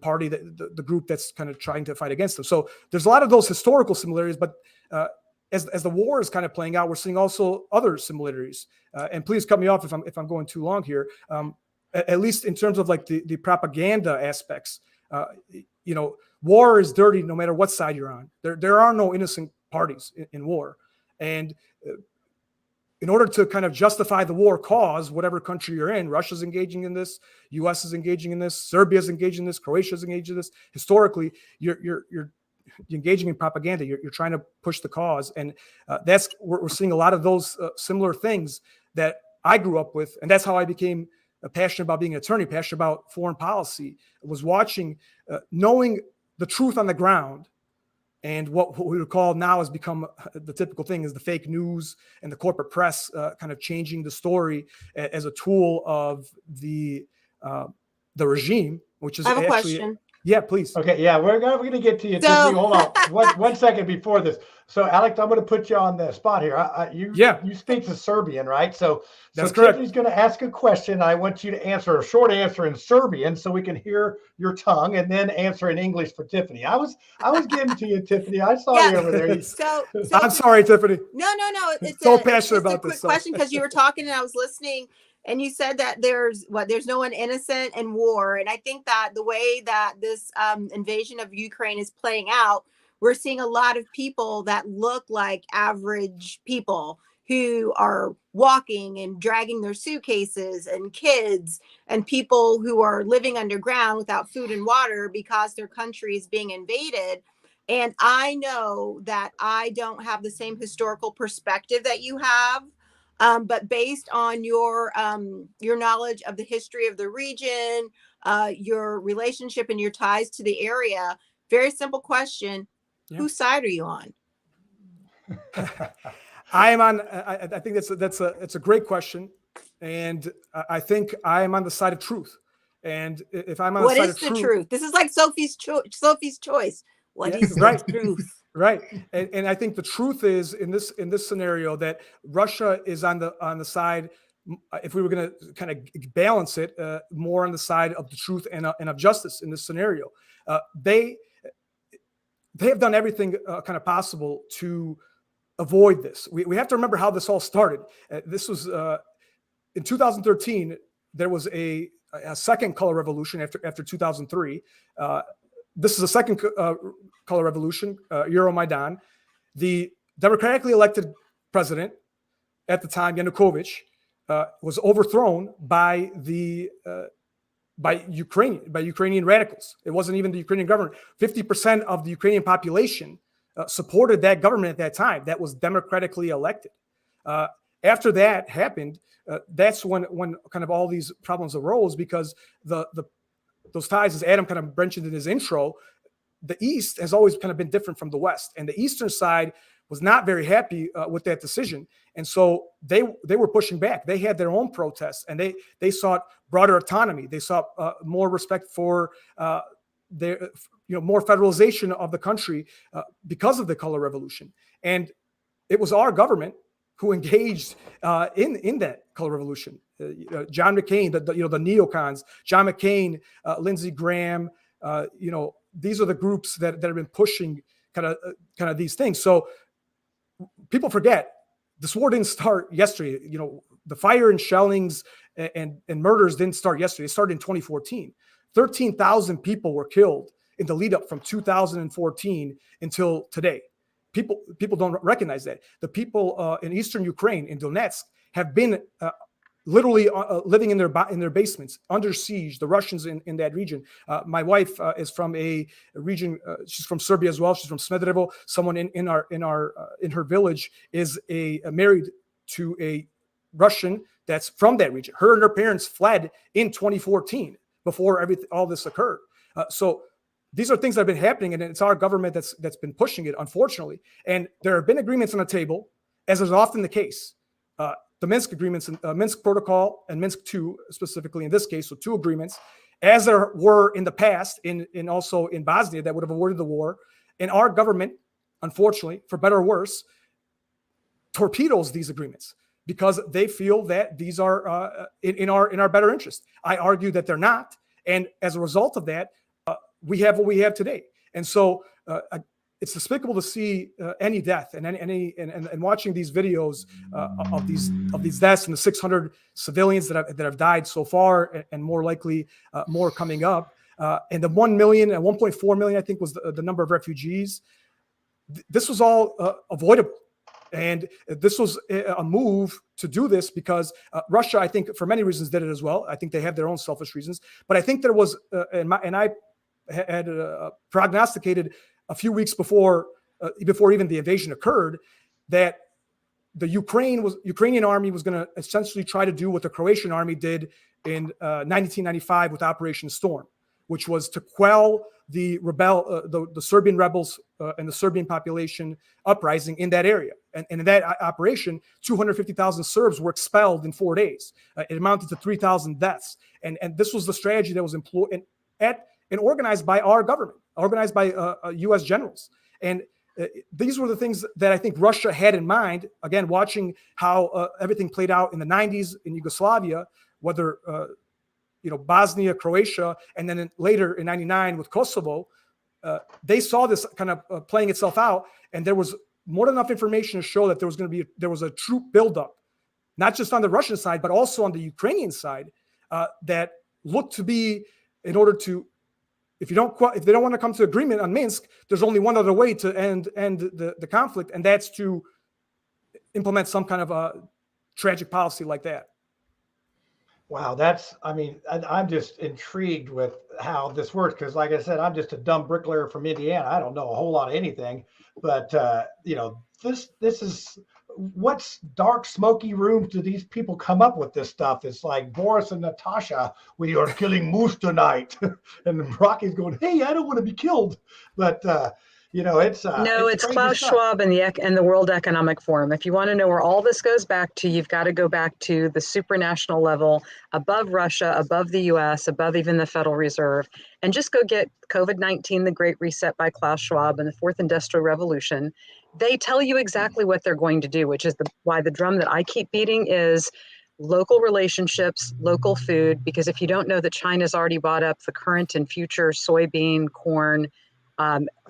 party, the group that's kind of trying to fight against them. So there's a lot of those historical similarities, but as the war is kind of playing out, we're seeing also other similarities. And please cut me off if I'm going too long here. At least in terms of like the propaganda aspects, war is dirty no matter what side you're on. There are no innocent parties in war, and in order to kind of justify the war cause, whatever country you're in, Russia's engaging in this, U.S. is engaging in this, Serbia's engaging in this, Croatia's engaging in this. Historically, you're engaging in propaganda. You're trying to push the cause, and that's we're seeing a lot of those similar things that I grew up with, and that's how I became passionate about being an attorney, passionate about foreign policy. I was watching, knowing the truth on the ground, and what we would call now has become the typical thing is the fake news and the corporate press kind of changing the story as a tool of the regime, which is I have a actually question. Yeah, please. Okay, yeah, we're gonna get to you. So- Tiffany. Hold on, one second before this. So, Alex, I'm gonna put you on the spot here. You speak to Serbian, right? So That's correct. Tiffany's gonna ask a question. I want you to answer a short answer in Serbian so we can hear your tongue, and then answer in English for Tiffany. I was getting to you, Tiffany. I saw you over there. So I'm sorry, Tiffany. No. It's So a, passionate it's about a quick this stuff. question because you were talking and I was listening. And you said that there's no one innocent in war. And I think that the way that this invasion of Ukraine is playing out, we're seeing a lot of people that look like average people who are walking and dragging their suitcases, and kids and people who are living underground without food and water because their country is being invaded. And I know that I don't have the same historical perspective that you have. But based on your knowledge of the history of the region, your relationship and your ties to the area, very simple question: whose side are you on? I am on. I think it's a great question, and I think I am on the side of truth. And if I'm on what the side is of the truth? This is like Sophie's choice. What is right. the truth? Right. And I think the truth is in this scenario that Russia is on the side, if we were going to kind of balance it, more on the side of the truth and of justice in this scenario. They have done everything kind of possible to avoid this. We have to remember how this all started. This was in 2013. There was a second color revolution after 2003. This is a second color revolution, Euromaidan. The democratically elected president at the time, Yanukovych, was overthrown by Ukrainian radicals. It wasn't even the Ukrainian government. 50% of the Ukrainian population supported that government at that time. That was democratically elected. After that happened, that's when kind of all these problems arose, because those ties, as Adam kind of mentioned in his intro, the East has always kind of been different from the West, and the Eastern side was not very happy with that decision, and so they were pushing back. They had their own protests, and they sought broader autonomy. They sought more respect for their more federalization of the country because of the color revolution. And it was our government who engaged in that color revolution. John McCain, the neocons, John McCain, Lindsey Graham, these are the groups that have been pushing kind of these things. So people forget this war didn't start yesterday. The fire and shellings and murders didn't start yesterday. It started in 2014. 13,000 people were killed in the lead up from 2014 until today. People don't recognize that. The people in eastern Ukraine, in Donetsk, have been literally living in their basements under siege. The Russians in that region. My wife is from a region. She's from Serbia as well. She's from Smederevo. Someone in her village is married to a Russian that's from that region. Her and her parents fled in 2014 before all this occurred. So these are things that have been happening, and it's our government that's been pushing it, unfortunately. And there have been agreements on the table, as is often the case. The Minsk agreements, Minsk Protocol and Minsk II, specifically in this case, so two agreements, as there were in the past, in also in Bosnia, that would have avoided the war. And our government, unfortunately, for better or worse, torpedoes these agreements because they feel that these are in our better interest. I argue that they're not, and as a result of that, we have what we have today. And so it's despicable to see any death and watching these videos of these deaths and the 600 civilians that have died so far, and more likely more coming up, and the 1 million and 1.4 million, I think, was the number of refugees. This was all avoidable. And this was a move to do this because Russia, I think, for many reasons, did it as well. I think they have their own selfish reasons. But I think there was, and I had prognosticated a few weeks before even the invasion occurred, that the Ukrainian army was going to essentially try to do what the Croatian army did in 1995 with Operation Storm, which was to quell the Serbian rebels and the Serbian population uprising in that area. And in that operation, 250,000 Serbs were expelled in 4 days. It amounted to 3,000 deaths. And this was the strategy that was employed and organized by our government, organized by U.S. generals. And these were the things that I think Russia had in mind, again, watching how everything played out in the 90s in Yugoslavia, whether Bosnia, Croatia, and then later in 99 with Kosovo. They saw this kind of playing itself out, and there was more than enough information to show that there was a troop buildup not just on the Russian side, but also on the Ukrainian side, that look to be, in order to, if they don't want to come to agreement on Minsk, there's only one other way to end the conflict, and that's to implement some kind of a tragic policy like that. Wow, I'm just intrigued with how this works because, like I said, I'm just a dumb bricklayer from Indiana. I don't know a whole lot of anything, but this is what's dark, smoky rooms do these people come up with this stuff? It's like Boris and Natasha, we are killing moose tonight, and Rocky's going, "Hey, I don't want to be killed," but it's Klaus Schwab and the World Economic Forum. If you want to know where all this goes back to, you've got to go back to the supranational level, above Russia, above the US, above even the Federal Reserve, and just go get COVID-19, the Great Reset by Klaus Schwab, and the Fourth Industrial Revolution. They tell you exactly what they're going to do, which is why the drum that I keep beating is local relationships, local food, because if you don't know that China's already bought up the current and future soybean, corn,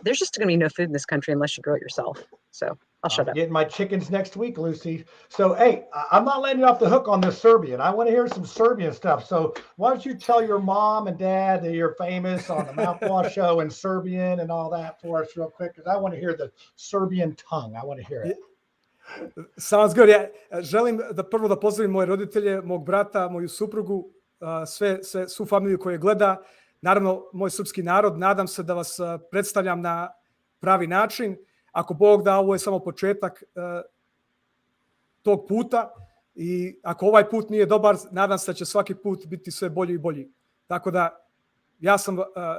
there's just going to be no food in this country unless you grow it yourself. So I'll shut up. Getting my chickens next week, Lucy. So, hey, I'm not letting you off the hook on this Serbian. I want to hear some Serbian stuff. So why don't you tell your mom and dad that you're famous on the Mouthwash show in Serbian and all that for us real quick? Because I want to hear the Serbian tongue. I want to hear it. Sounds good. Ja želim da prvo da pozdravim moje roditelje, mog brata, moju suprugu, svu familiju koja gleda. Naravno, moj srpski narod, nadam se da vas predstavljam na pravi način. Ako Bog da, ovo je samo početak tog puta i ako ovaj put nije dobar, nadam se da će svaki put biti sve bolji i bolji. Tako da,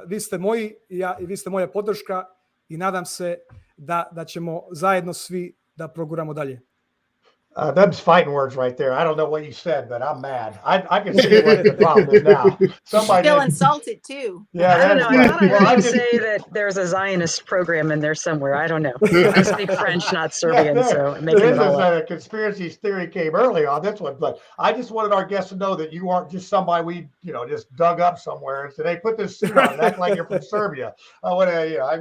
vi ste moji i vi ste moja podrška i nadam se da ćemo zajedno svi da proguramo dalje. Them's fighting words right there. I don't know what you said, but I'm mad. I can see what the problem is now. Somebody feel insulted too. Yeah, I don't know. I thought I heard you say that there's a Zionist program in there somewhere. I don't know. I speak French, not Serbian, so I'm making it all up. A conspiracy theory came early on this one, but I just wanted our guests to know that you aren't just somebody we just dug up somewhere and said, "Hey, put this suit on and act like you're from Serbia." I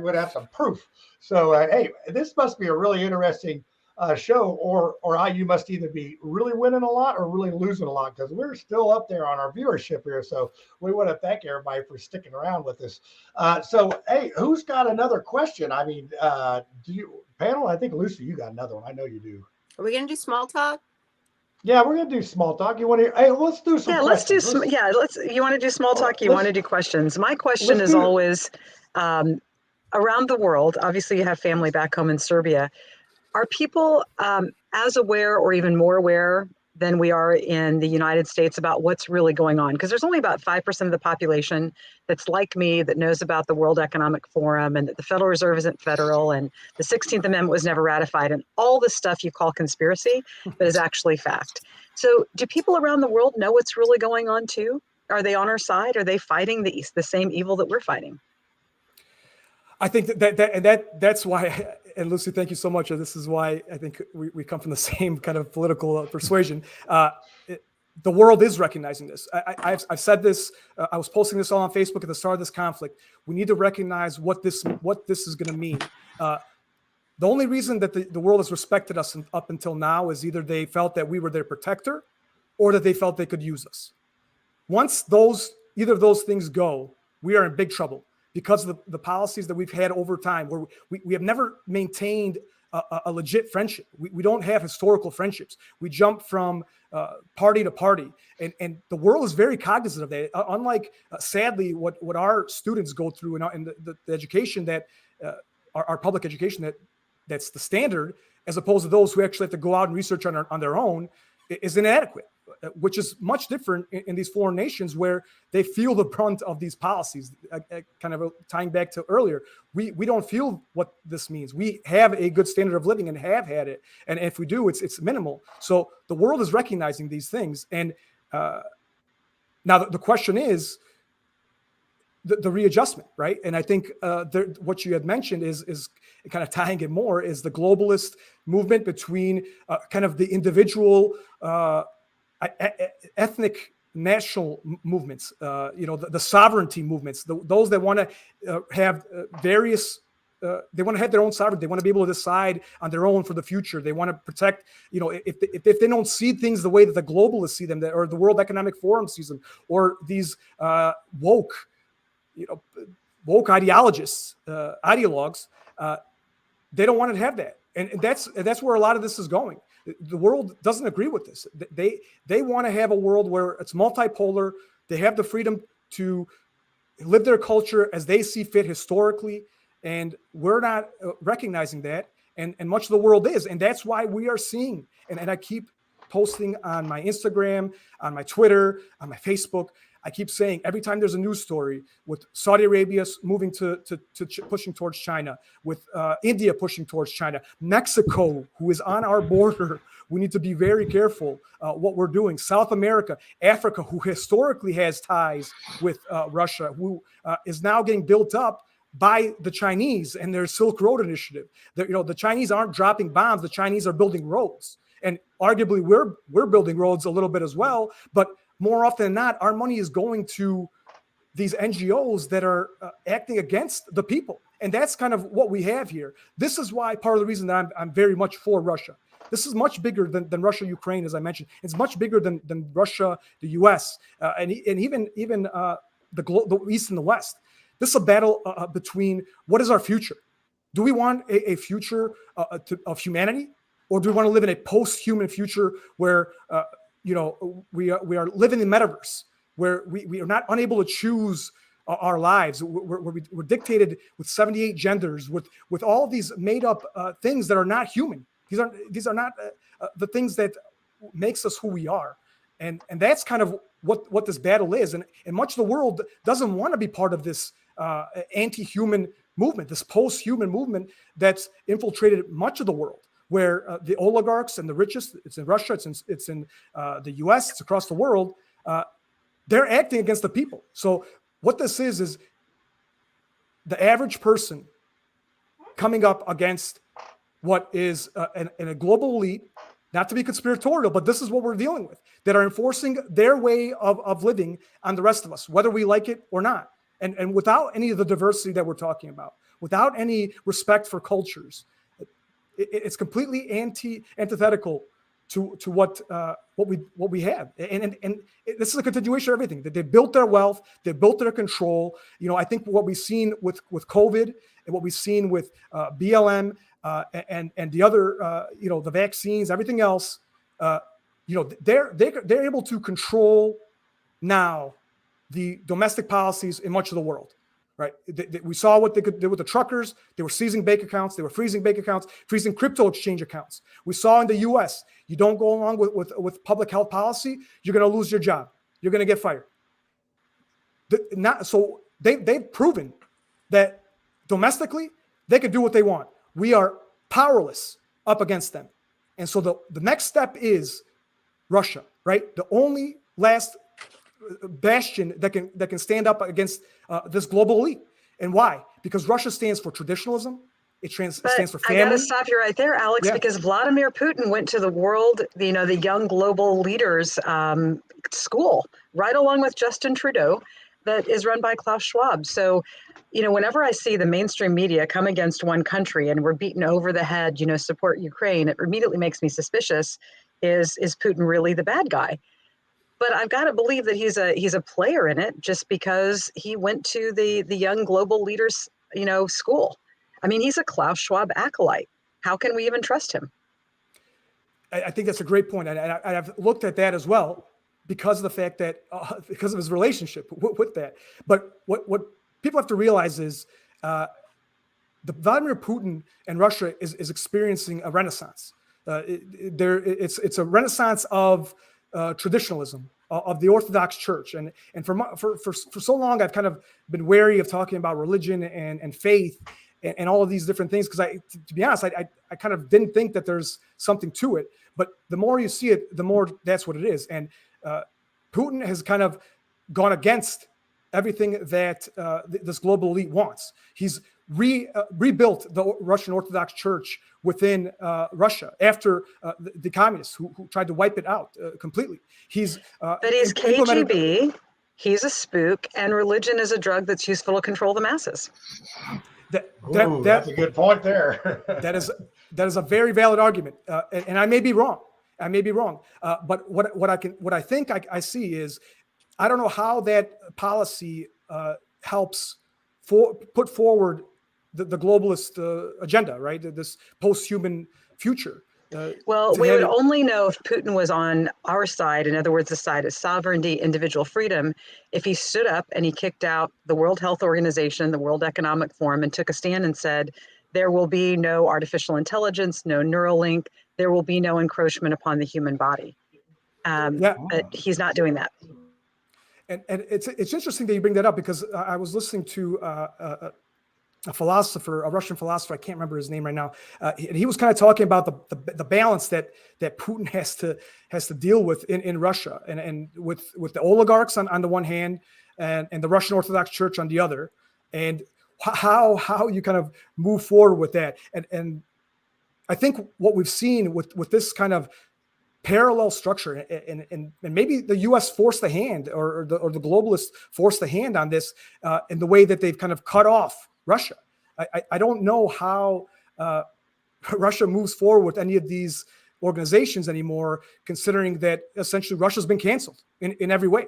would have some proof. So hey, this must be a really interesting show, or IU must either be really winning a lot or really losing a lot, because we're still up there on our viewership here. So we want to thank everybody for sticking around with us. So hey, who's got another question? I mean, do you panel? I think Lucy, you got another one. I know you do. Are we gonna do small talk? Yeah, we're gonna do small talk. You want to? Hey, let's do some. Yeah, questions. You want to do small talk? You want to do questions? My question is always, around the world. Obviously, you have family back home in Serbia. Are people as aware or even more aware than we are in the United States about what's really going on? Because there's only about 5% of the population that's like me, that knows about the World Economic Forum and that the Federal Reserve isn't federal and the 16th Amendment was never ratified and all the stuff you call conspiracy, but is actually fact. So do people around the world know what's really going on too? Are they on our side? Are they fighting the same evil that we're fighting? I think that's why, and Lucy, thank you so much. This is why I think we come from the same kind of political persuasion. The world is recognizing this. I've said this. I was posting this all on Facebook at the start of this conflict. We need to recognize what this is going to mean. The only reason that the world has respected us up until now is either they felt that we were their protector, or that they felt they could use us. Once either of those things go, we are in big trouble. Because of the policies that we've had over time, where we have never maintained a legit friendship. We don't have historical friendships. We jump from party to party. And the world is very cognizant of that. Unlike, sadly, what our students go through in the education that, our public education that's the standard, as opposed to those who actually have to go out and research on their own, is inadequate. Which is much different in these foreign nations where they feel the brunt of these policies. Kind of tying back to earlier, we don't feel what this means. We have a good standard of living and have had it, and if we do, it's minimal. So the world is recognizing these things, and now the question is the readjustment, right? And I think what you had mentioned is kind of tying it more is the globalist movement between kind of the individual. Ethnic national movements, the sovereignty movements, those that want to have various they want to have their own sovereignty. They want to be able to decide on their own for the future. They want to protect, if they don't see things the way that the globalists see them, or the World Economic Forum sees them, or these woke ideologists, ideologues, they don't want to have that. And that's where a lot of this is going. The world doesn't agree with this. They want to have a world where it's multipolar. They have the freedom to live their culture as they see fit historically. And we're not recognizing that. And much of the world is. And that's why we are seeing, and I keep posting on my Instagram, on my Twitter, on my Facebook, I keep saying every time there's a news story with Saudi Arabia moving to pushing towards China, with India pushing towards China, Mexico, who is on our border, we need to be very careful what we're doing. South America, Africa, who historically has ties with Russia, who is now getting built up by the Chinese and their Silk Road initiative. The Chinese aren't dropping bombs; the Chinese are building roads, and arguably we're building roads a little bit as well, but more often than not, our money is going to these NGOs that are acting against the people. And that's kind of what we have here. This is why part of the reason that I'm very much for Russia. This is much bigger than Russia, Ukraine, as I mentioned. It's much bigger than Russia, the US, and even the East and the West. This is a battle between what is our future? Do we want a future of humanity? Or do we want to live in a post-human future where we are living in metaverse, where we are not unable to choose our lives, where we're dictated with 78 genders, with all these made up things that are not human. These are not the things that makes us who we are, and that's kind of what this battle is. And much of the world doesn't want to be part of this anti-human movement, this post-human movement that's infiltrated much of the world, where the oligarchs and the richest, it's in Russia, it's in the US, it's across the world, they're acting against the people. So what this is the average person coming up against what is in a global elite, not to be conspiratorial, but this is what we're dealing with, that are enforcing their way of living on the rest of us, whether we like it or not. And without any of the diversity that we're talking about, without any respect for cultures. It's completely antithetical to what we have, and this is a continuation of everything that they built their wealth, they built their control. I think what we've seen with COVID and what we've seen with BLM and the other the vaccines, everything else, they're able to control now the domestic policies in much of the world. Right. We saw what they could do with the truckers. They were seizing bank accounts. They were freezing bank accounts, freezing crypto exchange accounts. We saw in the U.S., you don't go along with public health policy, you're going to lose your job. You're going to get fired. So they've proven that domestically, they can do what they want. We are powerless up against them. And so the next step is Russia, right? The only last bastion that can stand up against this global elite. And why? Because Russia stands for traditionalism. It stands for family. I got to stop you right there, Alex, because Vladimir Putin went to the world, the young global leaders school, right along with Justin Trudeau, that is run by Klaus Schwab. So, whenever I see the mainstream media come against one country and we're beaten over the head, support Ukraine, it immediately makes me suspicious. Is Putin really the bad guy? But I've got to believe that he's a player in it just because he went to the young global leaders, school. I mean, he's a Klaus Schwab acolyte. How can we even trust him? I think that's a great point. And I've looked at that as well because of the fact that, because of his relationship with that. But what people have to realize is the Vladimir Putin and Russia is experiencing a renaissance. It's a renaissance of traditionalism of the Orthodox Church, and for so long I've kind of been wary of talking about religion and faith and all of these different things because to be honest, I kind of didn't think that there's something to it. But the more you see it, the more that's what it is. And Putin has kind of gone against everything that this global elite wants. He's rebuilt the Russian Orthodox Church within Russia after the communists who tried to wipe it out completely. But he's KGB, he's a spook, and religion is a drug that's useful to control the masses. That's a good point there. that is a very valid argument, and I may be wrong. I may be wrong, but what I think I see is, I don't know how that policy helps put forward the globalist agenda, right? This post-human future. Well, we would only know if Putin was on our side, in other words, the side of sovereignty, individual freedom, if he stood up and he kicked out the World Health Organization, the World Economic Forum, and took a stand and said, there will be no artificial intelligence, no Neuralink, there will be no encroachment upon the human body. But he's not doing that. And it's interesting that you bring that up, because I was listening to a philosopher, a Russian philosopher, I can't remember his name right now. And he was kind of talking about the balance that Putin has to deal with in Russia, and with the oligarchs on the one hand, and the Russian Orthodox Church on the other, and how you kind of move forward with that. And I think what we've seen with this kind of parallel structure, and maybe the U.S. forced the hand, or the globalists forced the hand on this, in the way that they've kind of cut off Russia. I don't know how Russia moves forward with any of these organizations anymore, considering that essentially Russia's been canceled in every way.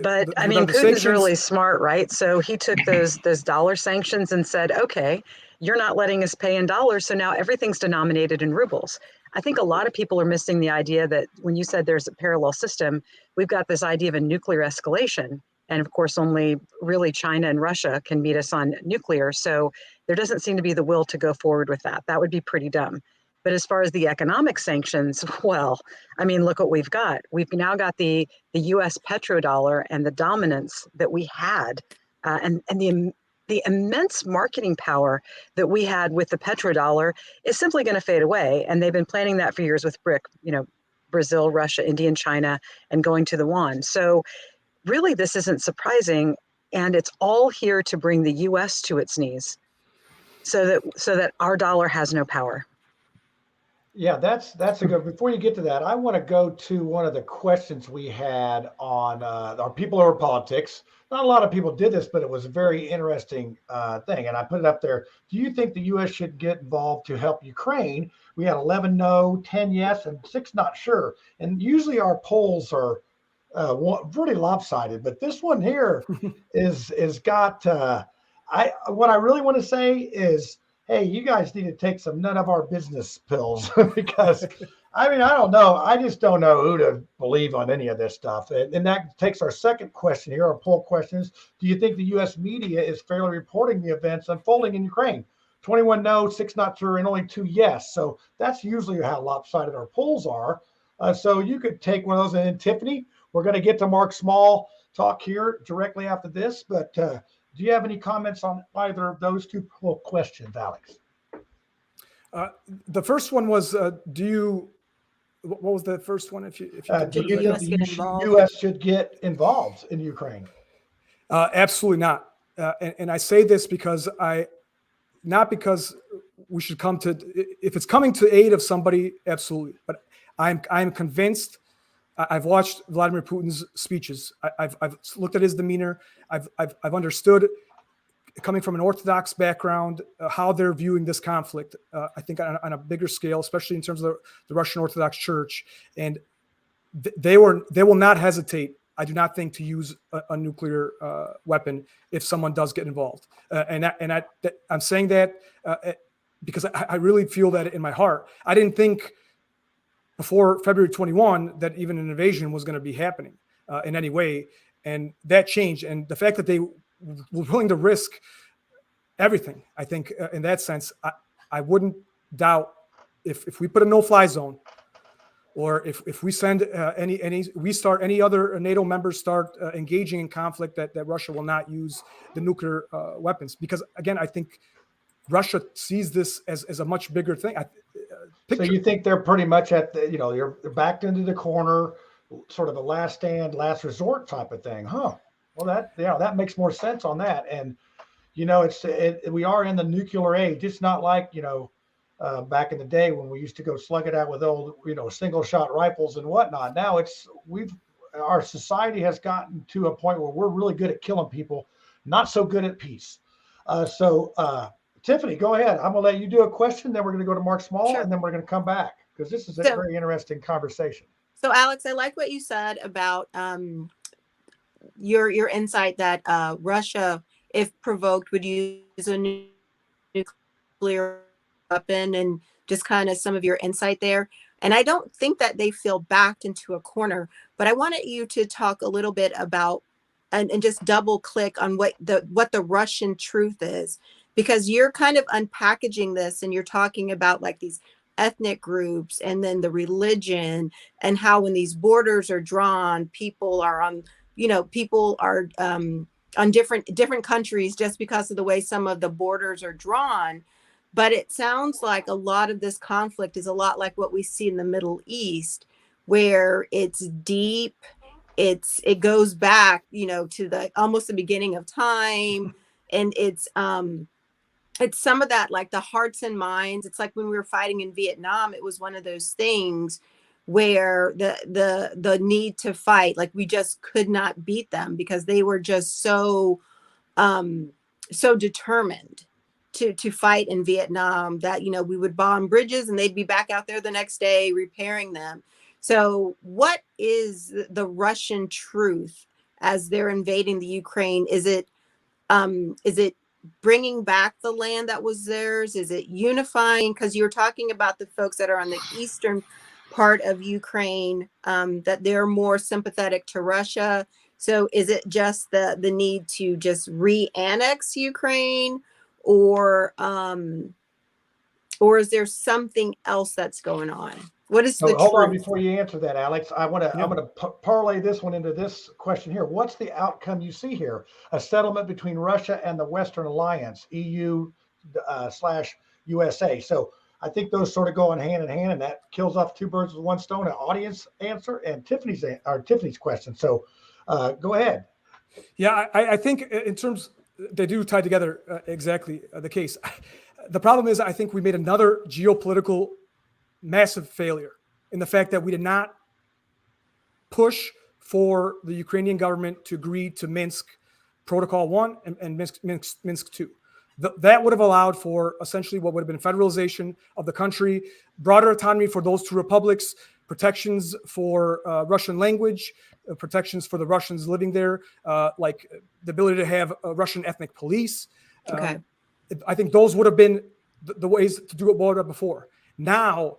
But I mean, Putin's really smart, right? So he took those dollar sanctions and said, okay, you're not letting us pay in dollars, so now everything's denominated in rubles. I think a lot of people are missing the idea that when you said there's a parallel system, we've got this idea of a nuclear escalation. And of course, only really China and Russia can meet us on nuclear. So there doesn't seem to be the will to go forward with that. That would be pretty dumb. But as far as the economic sanctions, well, I mean, look what we've got. We've now got the U.S. petrodollar and the dominance that we had, and the immense marketing power that we had with the petrodollar is simply going to fade away. And they've been planning that for years with BRIC, Brazil, Russia, India, and China, and going to the yuan. So really, this isn't surprising, and it's all here to bring the U.S. to its knees, so that our dollar has no power. Yeah, that's a good. Before you get to that, I want to go to one of the questions we had on our People Over Politics. Not a lot of people did this, but it was a very interesting thing, and I put it up there. Do you think the U.S. should get involved to help Ukraine? We had 11 no, 10 yes, and 6 not sure. And usually our polls are pretty lopsided, but this one here is got. What I really want to say is, hey, you guys need to take some none of our business pills, because I mean, I don't know. I just don't know who to believe on any of this stuff. And that takes our second question here. Our poll question is, do you think the U.S. media is fairly reporting the events unfolding in Ukraine? 21 no, 6 not sure, and only 2 yes. So that's usually how lopsided our polls are. So you could take one of those. And then Tiffany, we're going to get to Mark Small talk here directly after this, but do you have any comments on either of those two questions, Alex? The first one was, what was the first one? If you do you think the U.S. should get involved in Ukraine? Absolutely not. And I say this because not because we should come to, if it's coming to aid of somebody, absolutely. But I'm convinced. I've watched Vladimir Putin's speeches. I've looked at his demeanor. I've understood, coming from an Orthodox background, how they're viewing this conflict. I think on a bigger scale, especially in terms of the Russian Orthodox Church, and they will not hesitate. I do not think to use a nuclear weapon if someone does get involved. I'm saying that because I really feel that in my heart. I didn't think before February 21 that even an invasion was going to be happening in any way. And that changed. And the fact that they were willing to risk everything, I think in that sense, I wouldn't doubt if we put a no-fly zone, or if we send any other NATO members start engaging in conflict, that Russia will not use the nuclear weapons. Because again, I think Russia sees this as a much bigger thing. So you think they're pretty much at the, you're backed into the corner, sort of a last stand, last resort type of thing, huh? Well, that makes more sense on that. And we are in the nuclear age. It's not like back in the day when we used to go slug it out with old single shot rifles and whatnot. Now our society has gotten to a point where we're really good at killing people, not so good at peace. Tiffany, go ahead. I'm going to let you do a question. Then we're going to go to Mark Small, Sure. and then we're going to come back because this is a very interesting conversation. So, Alex, I like what you said about your insight that Russia, if provoked, would use a nuclear weapon, and just kind of some of your insight there. And I don't think that they feel backed into a corner, but I wanted you to talk a little bit about and just double click on what the Russian truth is, because you're kind of unpackaging this and you're talking about like these ethnic groups and then the religion, and how when these borders are drawn, people are on on different countries just because of the way some of the borders are drawn. But it sounds like a lot of this conflict is a lot like what we see in the Middle East, where it's deep, it goes back, to the almost the beginning of time. And it's some of that, like the hearts and minds. It's like when we were fighting in Vietnam, it was one of those things where the need to fight, like we just could not beat them because they were just so determined to fight in Vietnam that we would bomb bridges and they'd be back out there the next day repairing them. So what is the Russian truth as they're invading the Ukraine? Is it bringing back the land that was theirs? Is it unifying? Because you're talking about the folks that are on the eastern part of Ukraine, that they're more sympathetic to Russia. So is it just the need to just re-annex Ukraine, or is there something else that's going on? What is the Hold on truth? before you answer that, Alex. I'm going to parlay this one into this question here. What's the outcome you see here? A settlement between Russia and the Western Alliance, EU / USA. So I think those sort of go hand in hand, and that kills off two birds with one stone: an audience answer and Tiffany's question. So go ahead. Yeah, I think in terms, they do tie together exactly the case. The problem is, I think we made another geopolitical massive failure in the fact that we did not push for the Ukrainian government to agree to Minsk Protocol 1 and Minsk 2. That would have allowed for essentially what would have been federalization of the country, broader autonomy for those two republics, protections for Russian language, protections for the Russians living there, like the ability to have a Russian ethnic police. Okay. I think those would have been the ways to do it before. Now,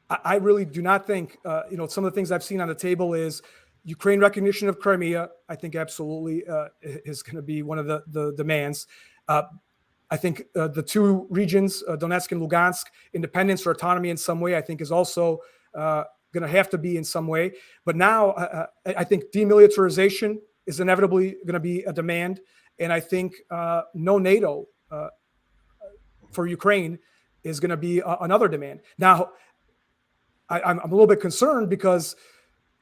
I really do not think, some of the things I've seen on the table is Ukraine recognition of Crimea. I think absolutely is going to be one of the demands. I think the two regions, Donetsk and Lugansk, independence or autonomy in some way, I think is also going to have to be in some way. But now I think demilitarization is inevitably going to be a demand. And I think no NATO for Ukraine is going to be another demand. Now, I'm a little bit concerned because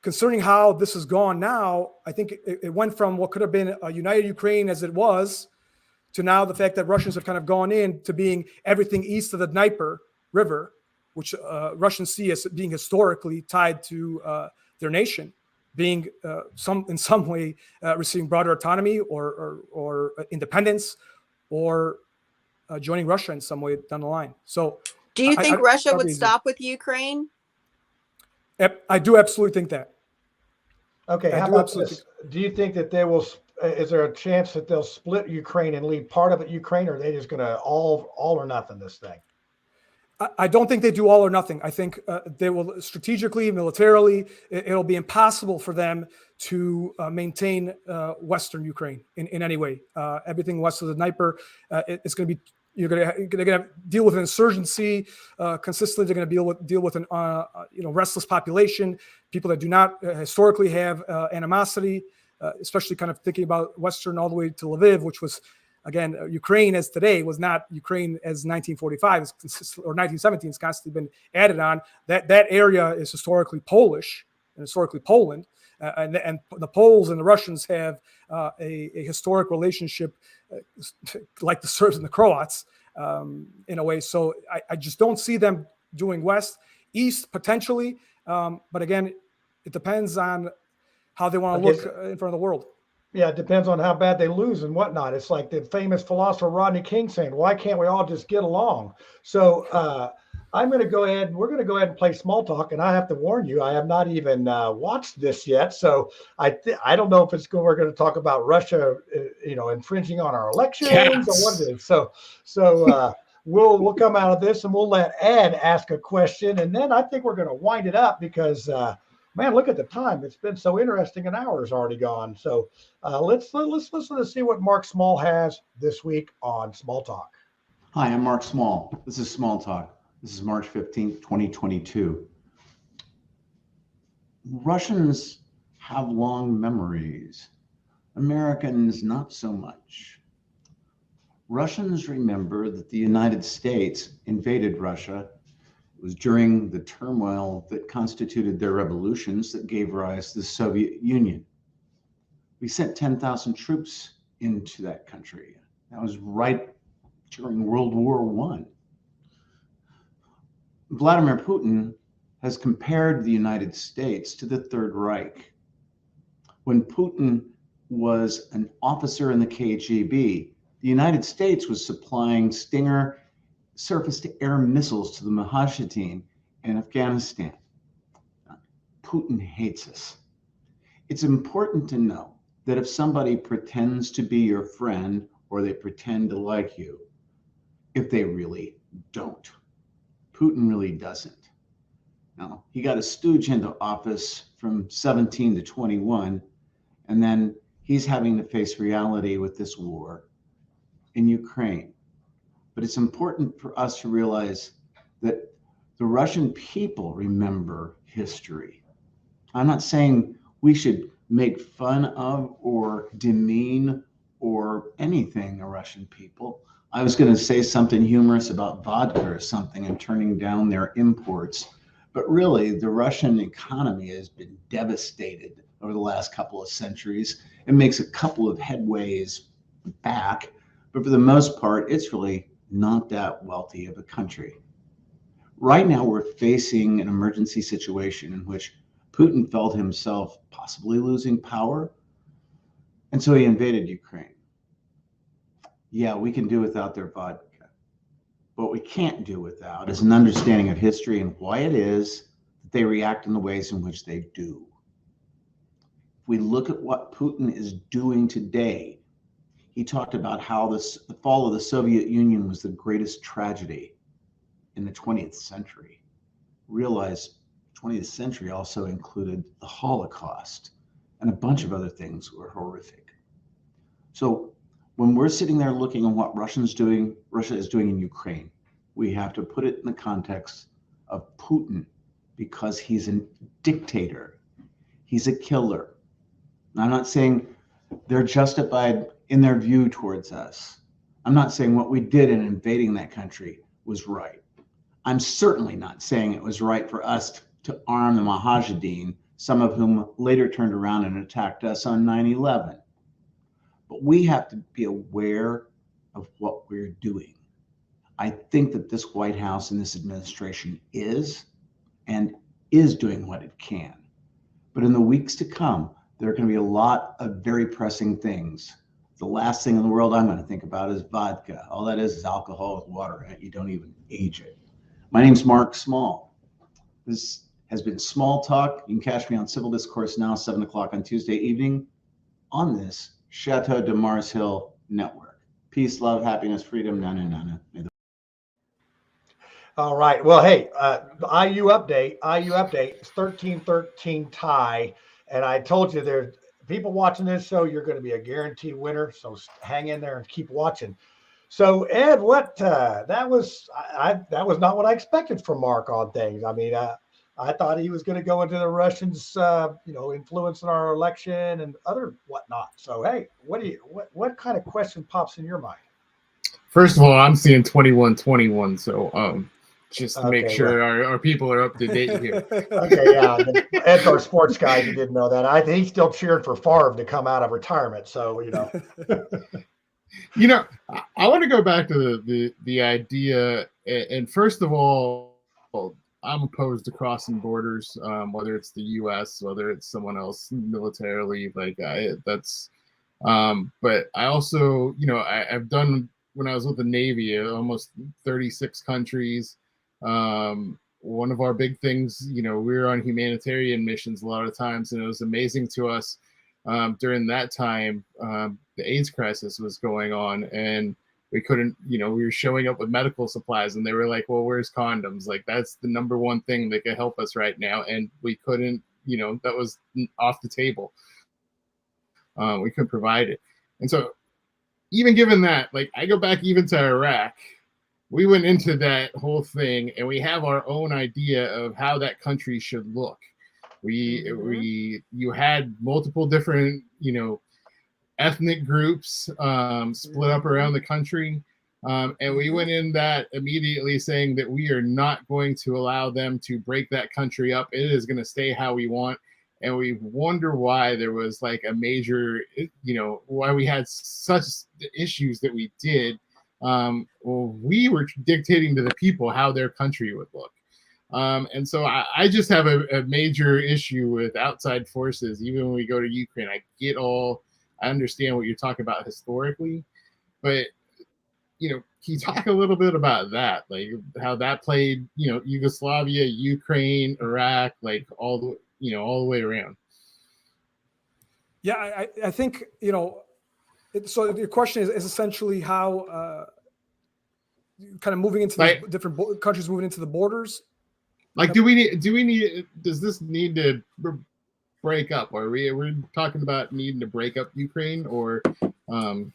concerning how this has gone now, I think it went from what could have been a united Ukraine as it was to now the fact that Russians have kind of gone in to being everything east of the Dnieper River, which Russians see as being historically tied to their nation, being in some way receiving broader autonomy or independence, or joining Russia in some way down the line. So do you think Russia would stop with Ukraine? I do absolutely think that. Okay, how about this? Do you think that they will? Is there a chance that they'll split Ukraine and leave part of it Ukraine, or are they just going to all or nothing this thing? I don't think they do all or nothing. I think they will strategically, militarily, it'll be impossible for them to maintain Western Ukraine in any way. Everything west of the Dnieper, it's going to be. You're going to deal with an insurgency consistently. They're going to deal with an restless population, people that do not historically have animosity, especially kind of thinking about Western all the way to Lviv, which was, again, Ukraine as today was not Ukraine as 1945 or 1917. It's constantly been added on. That area is historically Polish and historically Poland. And the Poles and the Russians have a historic relationship like the Serbs and the Croats in a way. So I just don't see them doing west. East, potentially. But again, it depends on how they want to look in front of the world. Yeah, it depends on how bad they lose and whatnot. It's like the famous philosopher Rodney King saying, "Why can't we all just get along?" So I'm going to go ahead. We're going to go ahead and play small talk. And I have to warn you, I have not even watched this yet. So I don't know if it's we're going to talk about Russia, infringing on our elections or what it is. So we'll come out of this and we'll let Ed ask a question, and then I think we're going to wind it up because. Man, look at the time. It's been so interesting. An hour is already gone. So let's listen to see what Mark Small has this week on Small Talk. Hi, I'm Mark Small. This is Small Talk. This is March 15th, 2022. Russians have long memories. Americans, not so much. Russians remember that the United States invaded Russia. It was during the turmoil that constituted their revolutions that gave rise to the Soviet Union. We sent 10,000 troops into that country. That was right during World War I. Vladimir Putin has compared the United States to the Third Reich. When Putin was an officer in the KGB, the United States was supplying Stinger surface-to-air missiles to the Mujahideen in Afghanistan. Putin hates us. It's important to know that if somebody pretends to be your friend or they pretend to like you, if they really don't. Putin really doesn't. Now, he got a stooge into office from 17 to 21, and then he's having to face reality with this war in Ukraine. But it's important for us to realize that the Russian people remember history. I'm not saying we should make fun of or demean or anything the Russian people. I was going to say something humorous about vodka or something and turning down their imports. But really, the Russian economy has been devastated over the last couple of centuries. It makes a couple of headways back, but for the most part, it's really not that wealthy of a country. Right now, we're facing an emergency situation in which Putin felt himself possibly losing power, and so he invaded Ukraine. Yeah, we can do without their vodka. What we can't do without is an understanding of history and why it is that they react in the ways in which they do. If we look at what Putin is doing today, he talked about how the fall of the Soviet Union was the greatest tragedy in the 20th century. Realize the 20th century also included the Holocaust and a bunch of other things were horrific. So when we're sitting there looking at what Russia is doing in Ukraine, we have to put it in the context of Putin because he's a dictator. He's a killer. And I'm not saying they're justified in their view towards us. I'm not saying what we did in invading that country was right. I'm certainly not saying it was right for us to arm the Mujahideen, some of whom later turned around and attacked us on 9/11. But we have to be aware of what we're doing. I think that this White House and this administration is doing what it can. But in the weeks to come, there are going to be a lot of very pressing things. The last thing in the world I'm going to think about is vodka. All that is alcohol with water in it. You don't even age it. My name's Mark Small. This has been Small Talk. You can catch me on Civil Discourse Now, 7 o'clock on Tuesday evening on this Chateau de Mars Hill network. Peace, love, happiness, freedom, nana, nana. All right. Well, hey, IU update. It's 13-13 tie. And I told you there's people watching this show, you're going to be a guaranteed winner. So hang in there and keep watching. So Ed, what that was not what I expected from Mark on things. I mean, I thought he was going to go into the Russians, influencing our election and other whatnot. So hey, what kind of question pops in your mind? First of all, I'm seeing 21-21, so just to make sure our people are up to date here. Okay, yeah. Ed's our sports guy. You didn't know that. He's still cheering for Favre to come out of retirement. So I want to go back to the idea. And first of all, I'm opposed to crossing borders, whether it's the U.S., whether it's someone else militarily. But I also, I've done, when I was with the Navy, almost 36 countries. One of our big things, we were on humanitarian missions a lot of times, and it was amazing to us during that time. The AIDS crisis was going on, and we couldn't, we were showing up with medical supplies, and they were like, well, where's condoms? Like, that's the number one thing that could help us right now. And we couldn't, that was off the table. We couldn't provide it. And so even given that, like, I go back even to Iraq, we went into that whole thing and we have our own idea of how that country should look. You had multiple different, ethnic groups split up around the country. And we went in that immediately saying that we are not going to allow them to break that country up. It is going to stay how we want. And we wonder why there was like a major, why we had such issues that we did. Well, we were dictating to the people how their country would look. And so I just have a major issue with outside forces. Even when we go to Ukraine, I understand what you're talking about historically, but can you talk a little bit about that, like how that played, Yugoslavia, Ukraine, Iraq, like all the way around? Yeah, I think, so the question is essentially how kind of moving into these different countries, moving into the borders. Like, does this need to break up? Are we're talking about needing to break up Ukraine, or, how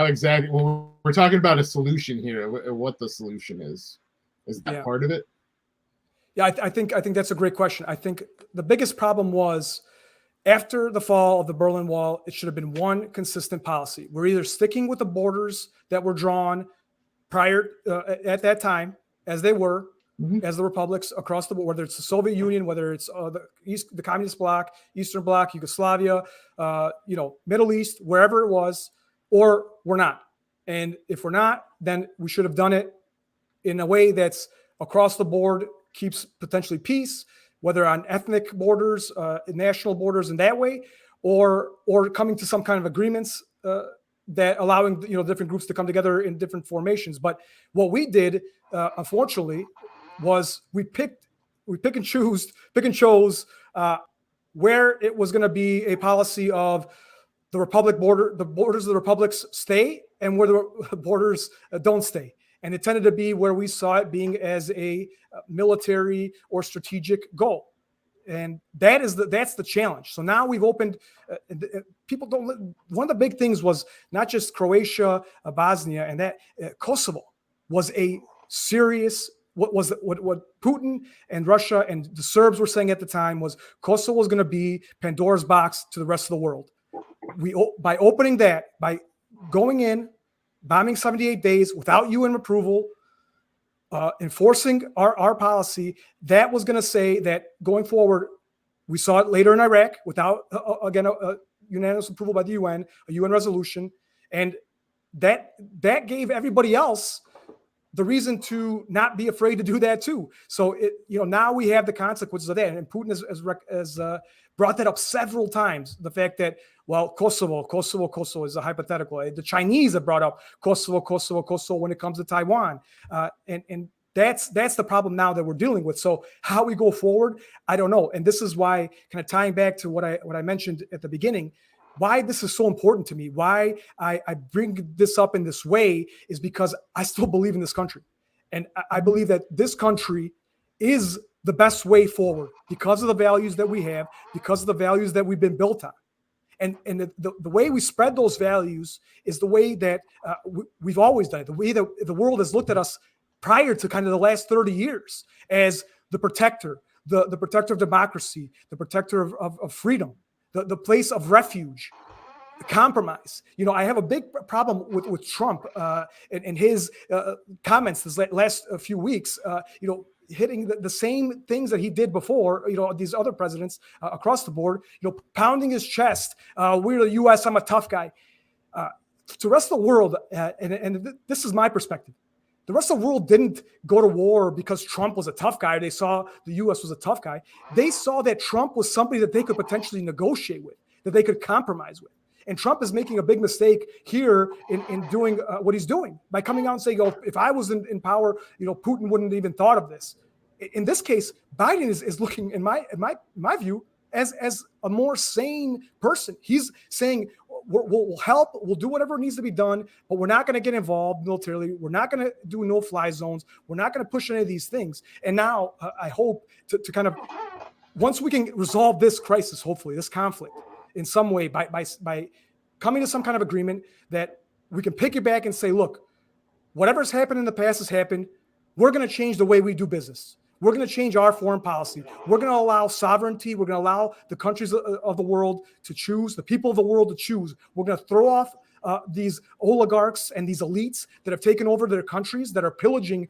exactly? Well, we're talking about a solution here. What the solution is that part of it? Yeah, I think that's a great question. I think the biggest problem was after the fall of the Berlin Wall, it should have been one consistent policy. We're either sticking with the borders that were drawn prior at that time, as they were, as the republics across the board, whether it's the Soviet Union, whether it's the Communist Bloc, Eastern Bloc, Yugoslavia, Middle East, wherever it was, or we're not. And if we're not, then we should have done it in a way that's across the board, keeps potentially peace, whether on ethnic borders, national borders in that way, or coming to some kind of agreements that allowing different groups to come together in different formations. But what we did, unfortunately, was we pick and chose where it was going to be a policy of the borders of the republics stay, and where the borders don't stay. And it tended to be where we saw it being as a military or strategic goal. And that's the challenge. So now we've opened, people don't, one of the big things was not just Croatia, Bosnia, and that Kosovo was a serious, what Putin and Russia and the Serbs were saying at the time was Kosovo was going to be Pandora's box to the rest of the world. By opening that, by going in, bombing 78 days without UN approval, enforcing our policy, that was going to say that going forward, we saw it later in Iraq without, again, a unanimous approval by the UN, a UN resolution. And that gave everybody else the reason to not be afraid to do that too. So now we have the consequences of that. And Putin has brought that up several times. The fact that, well, Kosovo is a hypothetical. The Chinese have brought up Kosovo when it comes to Taiwan. And that's the problem now that we're dealing with. So how we go forward, I don't know. And this is why, kind of tying back to what I mentioned at the beginning, why this is so important to me, why I bring this up in this way is because I still believe in this country. And I believe that this country is the best way forward because of the values that we have, because of the values that we've been built on. And the way we spread those values is the way that we've always done it, the way that the world has looked at us prior to kind of the last 30 years as the protector, the protector of democracy, the protector of freedom, the place of refuge, the compromise. I have a big problem with Trump and his comments this last few weeks, hitting the same things that he did before, these other presidents across the board, pounding his chest. We're the U.S., I'm a tough guy. To the rest of the world, and this is my perspective, the rest of the world didn't go to war because Trump was a tough guy. They saw the U.S. was a tough guy. They saw that Trump was somebody that they could potentially negotiate with. that they could compromise with. And Trump is making a big mistake here in doing what he's doing by coming out and saying, "Oh, if I was in power, Putin wouldn't have even thought of this." In this case, Biden is looking, in my view, as a more sane person. He's saying, we'll help, we'll do whatever needs to be done, but we're not going to get involved militarily. We're not going to do no-fly zones. We're not going to push any of these things. And now I hope to kind of, once we can resolve this crisis, hopefully this conflict in some way by coming to some kind of agreement, that we can pick it back and say, look, whatever's happened in the past has happened. We're going to change the way we do business. We're going to change our foreign policy. We're going to allow sovereignty. We're going to allow the countries of the world to choose, the people of the world to choose. We're going to throw off these oligarchs and these elites that have taken over their countries, that are pillaging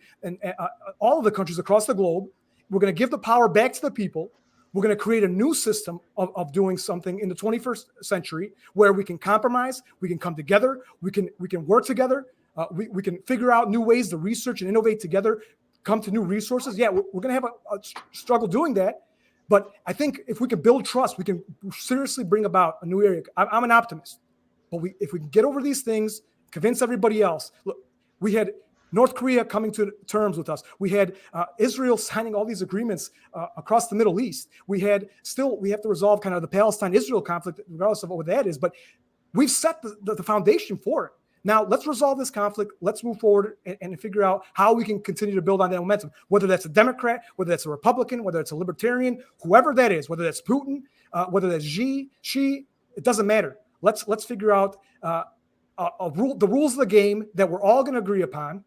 all of the countries across the globe. We're going to give the power back to the people. We're going to create a new system of doing something in the 21st century where we can compromise, we can come together, we can work together, we can figure out new ways to research and innovate together, come to new resources. Yeah, we're going to have a struggle doing that. But I think if we can build trust, we can seriously bring about a new area. I'm an optimist. But if we can get over these things, convince everybody else. Look, we had North Korea coming to terms with us. We had Israel signing all these agreements across the Middle East. We have to resolve kind of the Palestine-Israel conflict, regardless of what that is. But we've set the foundation for it. Now, let's resolve this conflict. Let's move forward and figure out how we can continue to build on that momentum, whether that's a Democrat, whether that's a Republican, whether it's a Libertarian, whoever that is, whether that's Putin, whether that's Xi, it doesn't matter. Let's figure out the rules of the game that we're all going to agree upon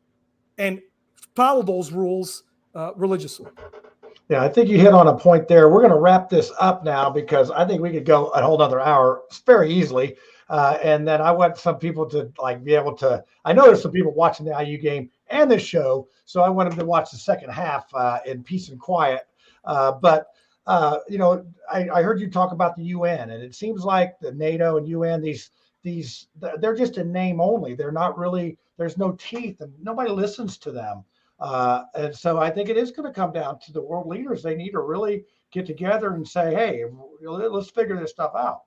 and follow those rules religiously. Yeah, I think you hit on a point there. We're going to wrap this up now because I think we could go a whole nother hour very easily. And then I want some people to be able to, I know there's some people watching the IU game and this show, so I want them to watch the second half in peace and quiet. But I heard you talk about the UN, and it seems like the NATO and UN, they're just a name only. They're not really, there's no teeth and nobody listens to them. And so I think it is going to come down to the world leaders. They need to really get together and say, hey, let's figure this stuff out.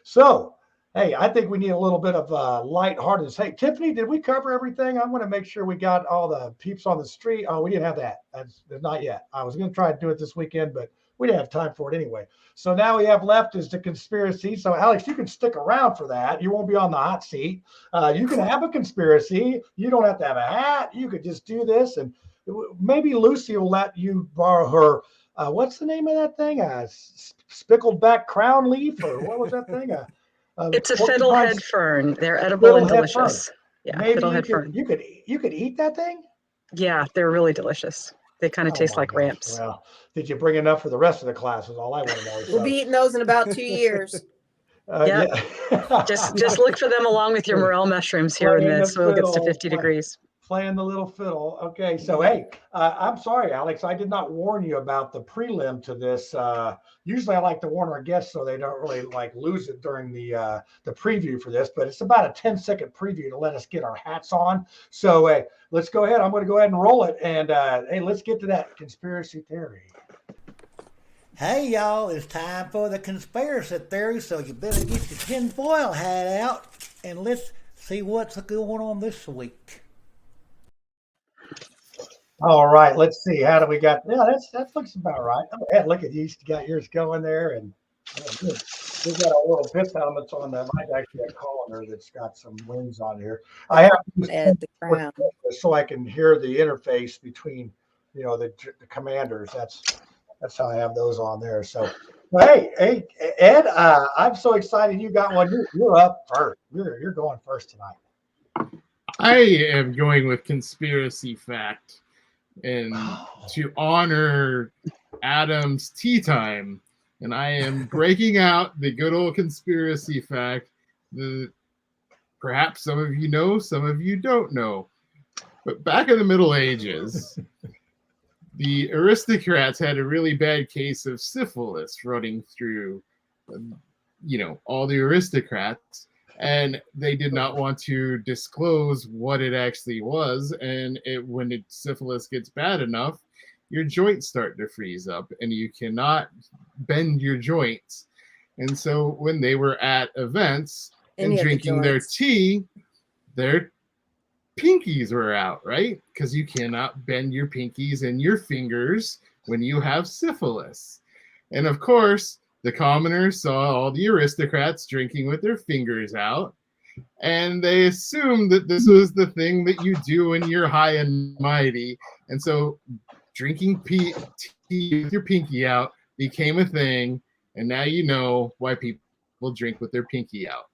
So, hey, I think we need a little bit of lightheartedness. Hey, Tiffany, did we cover everything? I want to make sure we got all the peeps on the street. Oh, we didn't have that. That's not yet. I was going to try to do it this weekend, but we didn't have time for it anyway. So now we have left is the conspiracy. So, Alex, you can stick around for that. You won't be on the hot seat. You can have a conspiracy. You don't have to have a hat. You could just do this. And maybe Lucy will let you borrow her, what's the name of that thing? Spickled back crown leaf? Or what was that thing? It's a fiddlehead fern. They're edible and delicious. Yeah, maybe fiddlehead fern. You could eat that thing? Yeah, they're really delicious. They kind of taste like ramps. Well, did you bring enough for the rest of the classes? All I want to know is we'll be eating those in about 2 years. Yeah. just look for them along with your morel mushrooms here when the soil gets to 50 degrees. Playing the little fiddle. Okay, so hey, I'm sorry, Alex. I did not warn you about the prelim to this. Usually, I like to warn our guests so they don't really lose it during the preview for this. But it's about a 10-second preview to let us get our hats on. So let's go ahead. I'm going to go ahead and roll it. And hey, let's get to that conspiracy theory. Hey, y'all! It's time for the conspiracy theory. So you better get your tinfoil hat out and let's see what's going on this week. All right, let's see. How do we got? Yeah, that looks about right. Oh, yeah, look at you got yours going there, and we've got a little pit helmets on that. Might actually a colander that's got some wings on here. I have to add the crown so I can hear the interface between, the commanders. That's how I have those on there. So, hey, Ed, I'm so excited you got one. You're up first. You're going first tonight. I am going with conspiracy fact. And to honor Adam's tea time, and I am breaking out the good old conspiracy fact that perhaps some of you know, some of you don't know. But back in the Middle Ages, the aristocrats had a really bad case of syphilis running through, all the aristocrats. And they did not want to disclose what it actually was. And when syphilis gets bad enough, your joints start to freeze up and you cannot bend your joints. And so when they were at events and Any of the drinking their joints. tea, their pinkies were out, right? Because you cannot bend your pinkies and your fingers when you have syphilis. And of course, the commoners saw all the aristocrats drinking with their fingers out, and they assumed that this was the thing that you do when you're high and mighty. And so drinking tea with your pinky out became a thing, and now you know why people drink with their pinky out.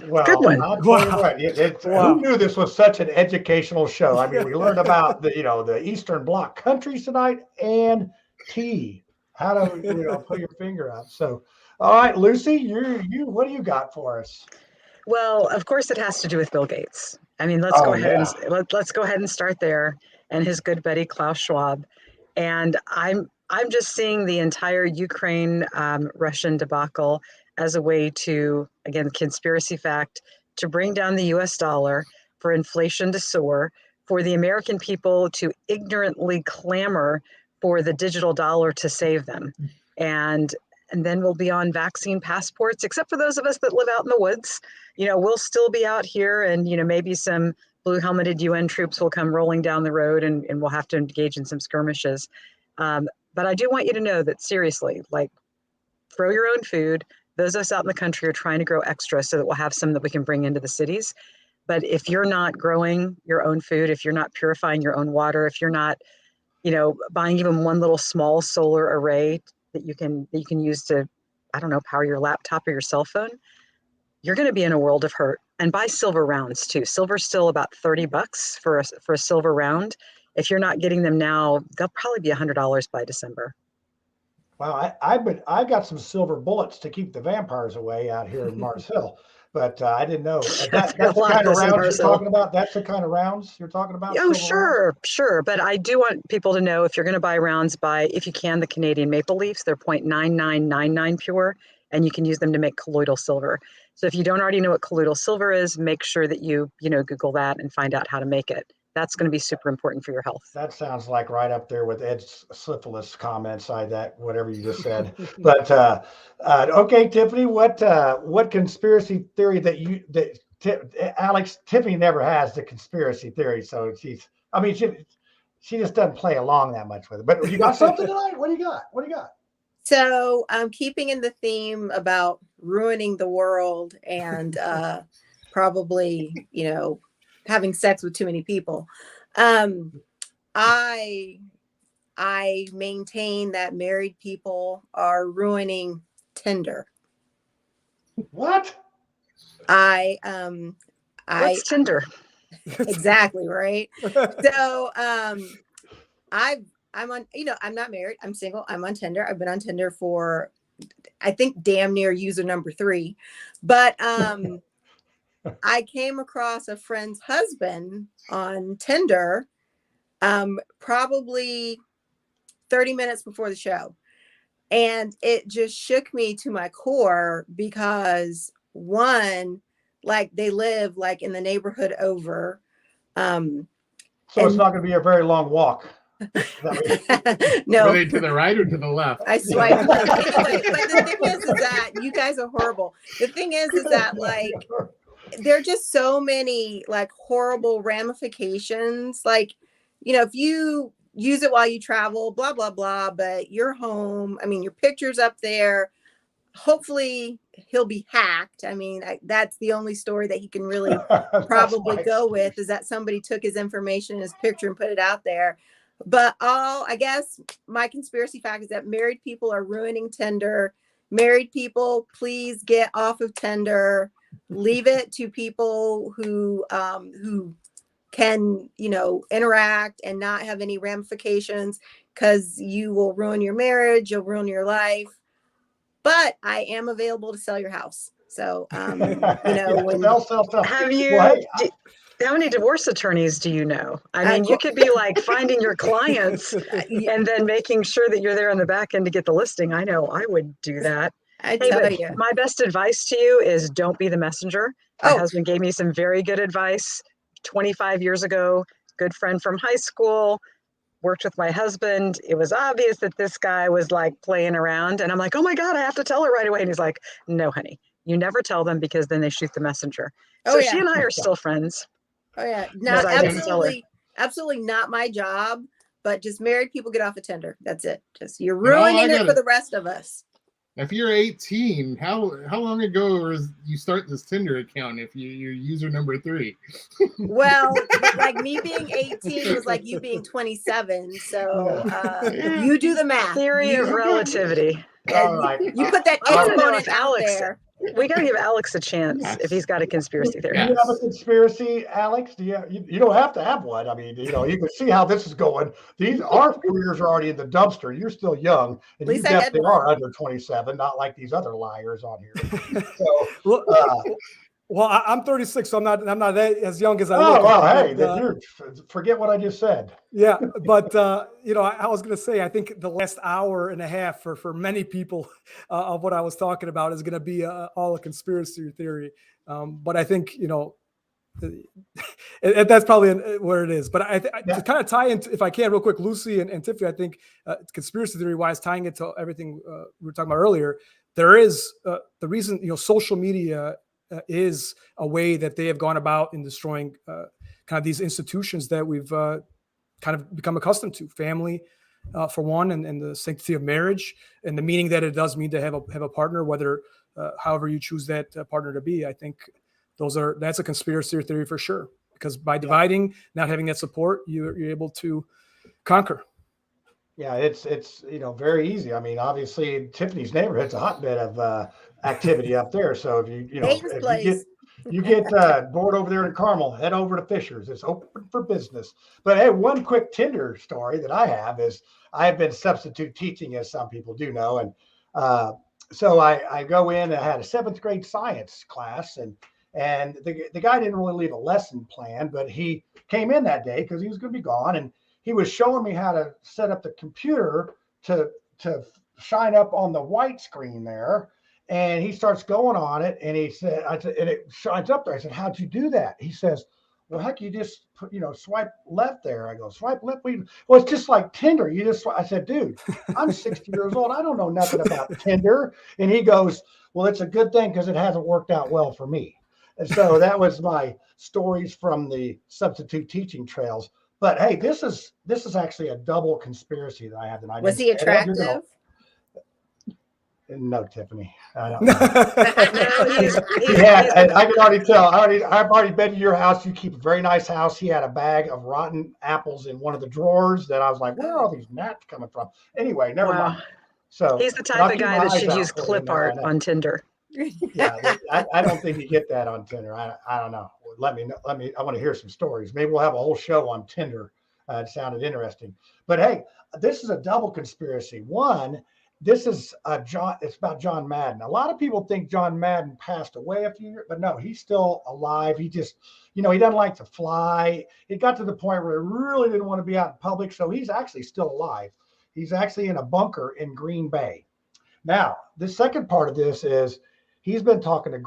Well, Good one. I'll tell you what. Who knew this was such an educational show? I mean, we learned about the Eastern Bloc countries tonight and tea. How to put your finger out. So, all right, Lucy, you what do you got for us? Well, of course, it has to do with Bill Gates. I mean, let's go ahead and start there, and his good buddy Klaus Schwab. And I'm just seeing the entire Ukraine Russian debacle as a way to, again, conspiracy fact, to bring down the U.S. dollar, for inflation to soar, for the American people to ignorantly clamor for the digital dollar to save them, and then we'll be on vaccine passports, except for those of us that live out in the woods. We'll still be out here, and maybe some blue helmeted UN troops will come rolling down the road, and we'll have to engage in some skirmishes. But I do want you to know that, seriously, like, grow your own food. Those of us out in the country are trying to grow extra so that we'll have some that we can bring into the cities. But if you're not growing your own food, if you're not purifying your own water, if you're not, buying even one little small solar array that you can use to, I don't know, power your laptop or your cell phone, you're going to be in a world of hurt. And buy silver rounds too. Silver's still about $30 for a silver round. If you're not getting them now, they'll probably be $100 by December. Wow, I got some silver bullets to keep the vampires away out here in Mars Hill, but I didn't know that's the kind of rounds you're talking about. That's the kind of rounds you're talking about. Oh, sure. But I do want people to know, if you're going to buy rounds, buy, if you can, the Canadian maple leafs. They're 0.9999 pure, and you can use them to make colloidal silver. So if you don't already know what colloidal silver is, make sure that you Google that and find out how to make it. That's going to be super important for your health. That sounds like right up there with Ed's syphilis comments. Whatever you just said. But okay, Tiffany, what conspiracy theory Alex, Tiffany never has the conspiracy theory, so she just doesn't play along that much with it. But you got something tonight? What do you got? So keeping in the theme about ruining the world and probably, having sex with too many people. I maintain that married people are ruining Tinder. What? What's Tinder? Exactly, right? So I'm on, I'm not married, I'm single, I'm on Tinder. I've been on Tinder for, I think, damn near user number 3. But I came across a friend's husband on Tinder probably 30 minutes before the show. And it just shook me to my core because, one, like, they live like in the neighborhood over. So it's not going to be a very long walk. No. Were they to the right or to the left? I swiped. Anyway, but the thing is that you guys are horrible. The thing is that, like, there are just so many, like, horrible ramifications. Like, if you use it while you travel, blah, blah, blah, but you're home. I mean, your picture's up there. Hopefully he'll be hacked. I mean, that's the only story that he can really probably go with, is that somebody took his information, his picture, and put it out there. But I guess my conspiracy fact is that married people are ruining Tinder. Married people, please get off of Tinder. Leave it to people who can, interact and not have any ramifications, because you will ruin your marriage, you'll ruin your life. But I am available to sell your house. So, sell. Have you? How many divorce attorneys do you know? I mean, you could be like finding your clients and then making sure that you're there on the back end to get the listing. I know I would do that. My best advice to you is don't be the messenger. My husband gave me some very good advice 25 years ago. Good friend from high school. worked with my husband. It was obvious that this guy was like playing around. And I'm like, oh my God, I have to tell her right away. And he's like, no, honey, you never tell them because then they shoot the messenger. So she and I are still friends. Oh yeah. Because Not I didn't tell her. absolutely not my job, but just married people get off a Tinder. That's it. Just you're And ruining it for the rest of us. If you're 18, how long ago was you start this Tinder account if you're user number 3? Well, like me being 18 was like you being 27. So you do the math. Theory of relativity. All right. You put that I want to know exponent if out Alex, there. we got to give Alex a chance if he's got a conspiracy theory. Do you have a conspiracy, Alex? Do you don't have to have one. I mean, you can see how this is going. Our careers are already in the dumpster. You're still young, and you definitely are under 27, not like these other liars on here. So, well, I'm 36, so I'm not that as young as I look. Oh, well, hey, forget what I just said. Yeah, but I was going to say, I think the last hour and a half for many people of what I was talking about is going to be all a conspiracy theory. But I think that's probably where it is. But to kind of tie into, if I can, real quick, Lucy and Tiffany, I think conspiracy theory wise, tying it to everything we were talking about earlier, there is the reason social media is a way that they have gone about in destroying kind of these institutions that we've kind of become accustomed to, family for one, and the sanctity of marriage and the meaning that it does mean to have a partner, whether however you choose that partner to be. I think that's a conspiracy theory for sure, because by dividing, not having that support, you're able to conquer. Yeah, it's very easy. I mean, obviously Tiffany's neighborhood's a hotbed of activity up there. So if you get bored over there in Carmel, head over to Fisher's. It's open for business. But hey, one quick Tinder story that I have is I have been substitute teaching, as some people do know, and so I go in and I had a 7th grade science class, and the guy didn't really leave a lesson plan, but he came in that day because he was going to be gone, and he was showing me how to set up the computer to shine up on the white screen there. And he starts going on it, and he said, and it shines up there. I said, how'd you do that? He says, well, heck, you just swipe left there. I go, swipe left? Well, it's just like Tinder. I said, dude, I'm 60 years old. I don't know nothing about Tinder. And he goes, well, it's a good thing because it hasn't worked out well for me. And so that was my stories from the substitute teaching trails. But hey, this is actually a double conspiracy that I have tonight. Was he attractive? No, Tiffany. I don't know. I can already tell. I've already been to your house. You keep a very nice house. He had a bag of rotten apples in one of the drawers that I was like, where are all these gnats coming from? Anyway, never mind. So he's the type of guy that should use clip art on Tinder. Yeah, I don't think you get that on Tinder. I don't know. Let me. I want to hear some stories. Maybe we'll have a whole show on Tinder. It sounded interesting. But hey, this is a double conspiracy. One, this is it's about John Madden. A lot of people think John Madden passed away a few years, but no, he's still alive. He just, he doesn't like to fly. It got to the point where he really didn't want to be out in public, so he's actually still alive. He's actually in a bunker in Green Bay. Now, the second part of this is he's been talking to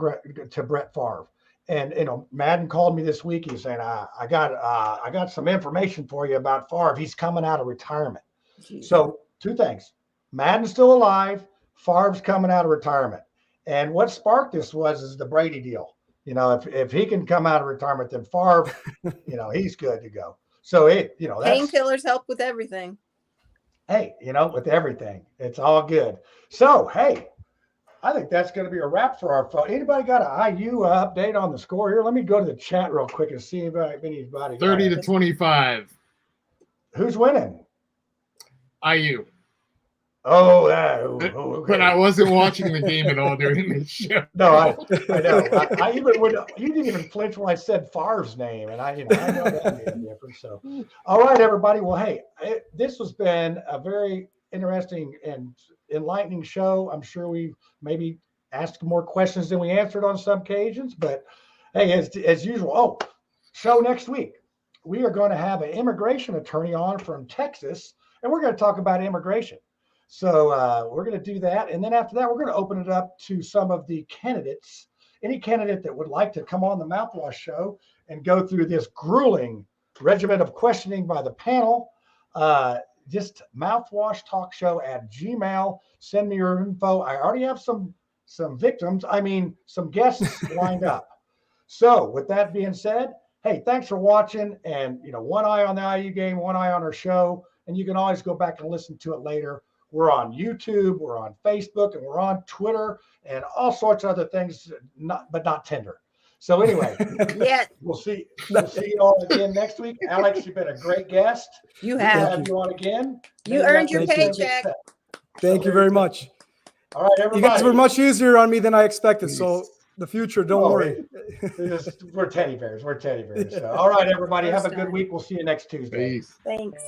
Brett Favre. And Madden called me this week. He's saying, I got some information for you about Favre. He's coming out of retirement. Jeez. So 2 things. Madden's still alive. Favre's coming out of retirement. And what sparked this is the Brady deal. If he can come out of retirement, then Favre, he's good to go. So painkillers help with everything. Hey, with everything, it's all good. So hey, I think that's going to be a wrap for our phone. Anybody got an IU update on the score here? Let me go to the chat real quick and see if anybody. 30 to 25. Who's winning? IU. Oh, okay. But I wasn't watching the game at all during this show. No, I know. I even you didn't even flinch when I said Favre's name, and I know that made a difference. So, all right, everybody. Well, hey, this has been a very interesting and enlightening show. I'm sure we maybe asked more questions than we answered on some occasions, but hey, as usual, show next week. We are going to have an immigration attorney on from Texas, and we're going to talk about immigration. So we're going to do that. And then after that, we're going to open it up to some of the candidates, any candidate that would like to come on the Mouthwash show and go through this grueling regimen of questioning by the panel. Just mouthwashtalkshow@gmail. Send me your info. I already have some victims. I mean, some guests lined up. So with that being said, hey, thanks for watching. And, one eye on the IU game, one eye on our show. And you can always go back and listen to it later. We're on YouTube, we're on Facebook, and we're on Twitter and all sorts of other things, but not Tinder. So anyway, yeah, we'll see you all again next week. Alex, you've been a great guest. You We'll have. have you on again. You earned your paycheck. Thank you very much. All right, everybody. You guys were much easier on me than I expected. So the future, don't worry. We're teddy bears. So, all right, everybody, have a good week. We'll see you next Tuesday. Thanks.